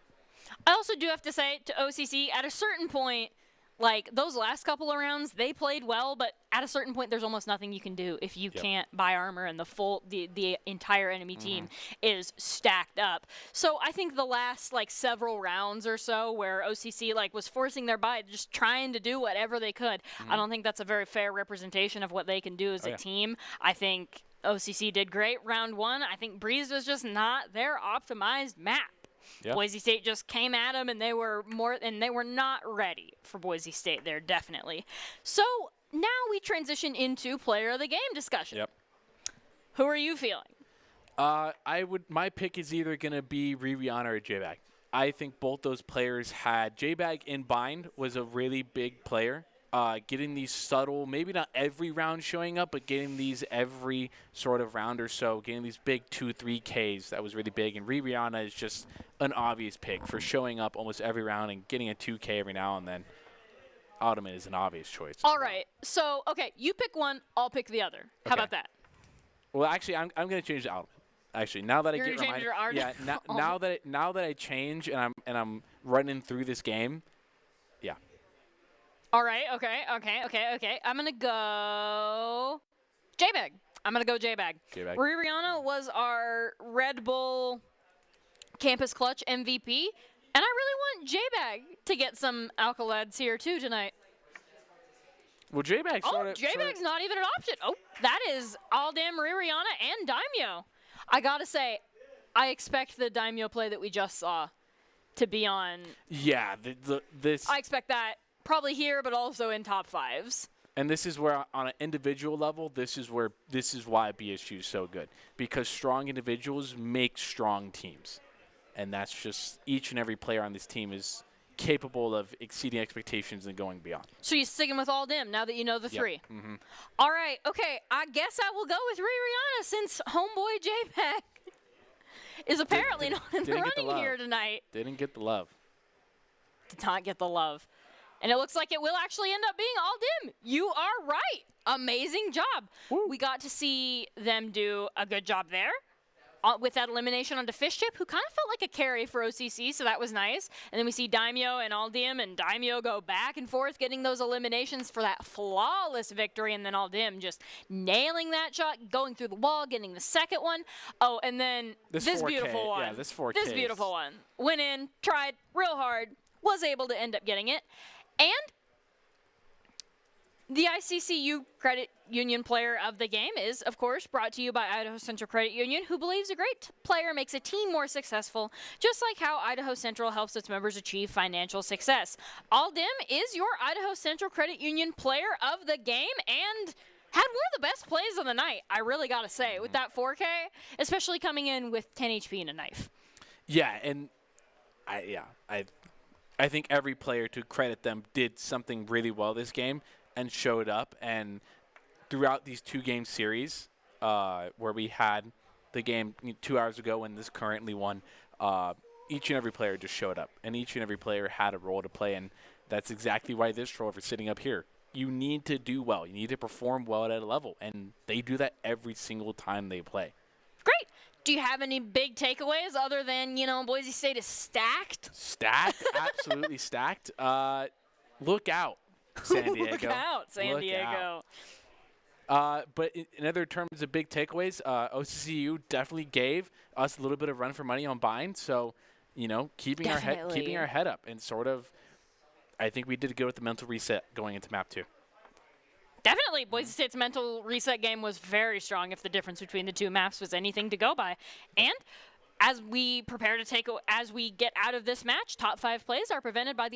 I also do have to say to OCC, at a certain point, like those last couple of rounds, they played well, but at a certain point, there's almost nothing you can do if you can't buy armor and the entire enemy team is stacked up. So I think the last like several rounds or so where OCC like was forcing their buy, just trying to do whatever they could. I don't think that's a very fair representation of what they can do as a team. I think OCC did great round 1. I think Breeze was just not their optimized map. Yeah. Boise State just came at them, and they were not ready for Boise State there, definitely. So now we transition into player of the game discussion. Yep. Who are you feeling? My pick is either going to be Rihanna or J-Bag. I think both those players had J-Bag in bind was a really big player. Getting these subtle, maybe not every round showing up, but getting these every sort of round or so, getting these big 2-3 Ks, that was really big. And Rihanna is just an obvious pick for showing up almost every round and getting a 2K every now and then. Ottoman is an obvious choice. All right. So, okay, you pick one, I'll pick the other. How about that? Well, actually, I'm going to change the Ottoman. Actually, now that You're I get gonna change reminded, your art? now that I change and I'm running through this game, yeah. All right, okay. I'm going to go J-Bag. I'm going to go J-Bag. J-Bag. Rihanna was our Red Bull Campus Clutch MVP, and I really want J-Bag to get some accolades here too tonight. Well, J-Bag sort of... J-Bag's not even an option. Oh, that is Aldam, Rihanna, and Daimyo. I got to say, I expect the Daimyo play that we just saw to be on. Yeah, this... I expect that probably here, but also in top 5s. And this is where, on an individual level, this is why BSU is so good. Because strong individuals make strong teams. And that's just each and every player on this team is capable of exceeding expectations and going beyond. So you're sticking with Aldam now that you know the three. Mm-hmm. All right, okay. I guess I will go with Rihanna since homeboy J-Pack is apparently not in the running here tonight. Didn't get the love. Did not get the love. And it looks like it will actually end up being Aldam. You are right. Amazing job. Woo. We got to see them do a good job there. With that elimination onto Fish Chip, who kind of felt like a carry for OCC, so that was nice. And then we see Daimyo and Aldam, and Daimyo go back and forth, getting those eliminations for that flawless victory, and then Aldam just nailing that shot, going through the wall, getting the second one. Oh, and then this 4K, beautiful one. Yeah, this 4K. This beautiful one. Went in, tried real hard, was able to end up getting it. And the ICCU Credit Union Player of the Game is, of course, brought to you by Idaho Central Credit Union, who believes a great player makes a team more successful, just like how Idaho Central helps its members achieve financial success. Aldam is your Idaho Central Credit Union Player of the Game and had one of the best plays of the night, I really got to say, with that 4K, especially coming in with 10 HP and a knife. Yeah, and I think every player, to credit them, did something really well this game and showed up. And throughout these 2-game series, where we had the game 2 hours ago and this currently one, each and every player just showed up. And each and every player had a role to play. And that's exactly why this trophy is sitting up here. You need to do well. You need to perform well at a level. And they do that every single time they play. Great. Do you have any big takeaways other than, Boise State is stacked? Stacked? Absolutely stacked. Look out, San Diego. Look out, San Diego. But in other terms of big takeaways, OCCU definitely gave us a little bit of run for money on buying. So, keeping our head up and sort of, I think we did good with the mental reset going into map 2. Definitely, Boise State's mental reset game was very strong if the difference between the two maps was anything to go by. And as we prepare to as we get out of this match, top 5 plays are presented by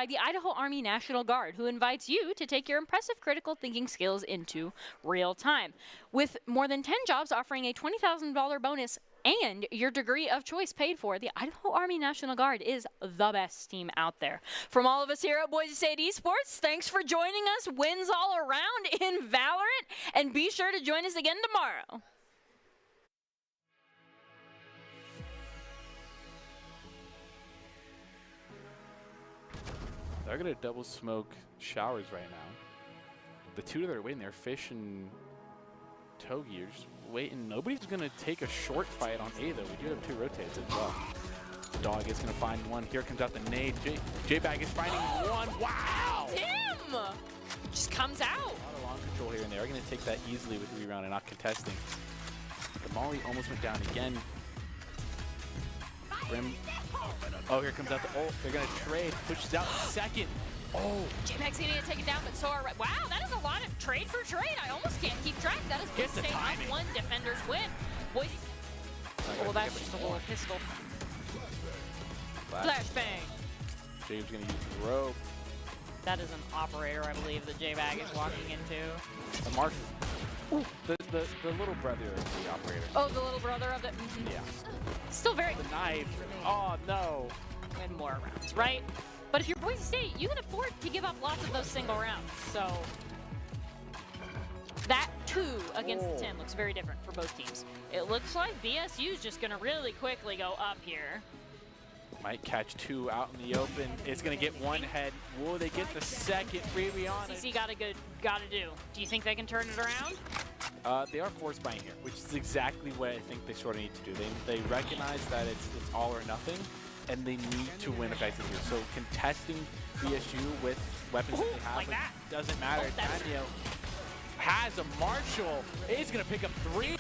the Idaho Army National Guard, who invites you to take your impressive critical thinking skills into real time. With more than 10 jobs offering a $20,000 bonus and your degree of choice paid for, the Idaho Army National Guard is the best team out there. From all of us here at Boise State Esports, thanks for joining us. Wins all around in Valorant, and be sure to join us again tomorrow. They're going to double smoke showers right now. The two that are waiting there, Fish and Togi, are just waiting. Nobody's going to take a short fight on A, though. We do have 2 rotates as well. Dog is going to find one. Here comes out the nade. J-Bag is finding one. Wow! Damn! Just comes out. A lot of long control here, and they are going to take that easily with rebound and not contesting. The Molly almost went down again. Brim. Oh, here comes out the ult. They're going to trade. Pushes out second. Oh. J-Bag's going to get taken down, but so are... Wow, that is a lot of trade for trade. I almost can't keep track. That is Boise State on 1. Defenders win. Boise... Oh, that's just a little pistol. Flashbang. James going to use the rope. That is an operator, I believe, that J-Bag is walking into. A mark. Ooh, the little brother of the operator. Oh, the little brother of the... Yeah. Still very... The knife. Oh, no. And more rounds, right? But if you're Boise State, you can afford to give up lots of those single rounds. So that 2 against the 10 looks very different for both teams. It looks like BSU is just going to really quickly go up here. Might catch 2 out in the open. It's going to get 1 head. Will they get the second? Rihanna. OCC got to do. Do you think they can turn it around? They are force buying here, which is exactly what I think they sort of need to do. They recognize that it's all or nothing, and they need to win effectively here. So contesting BSU with weapons that they have like that. doesn't matter. Oh, that's- Daniel has a Marshall. He's going to pick up 3.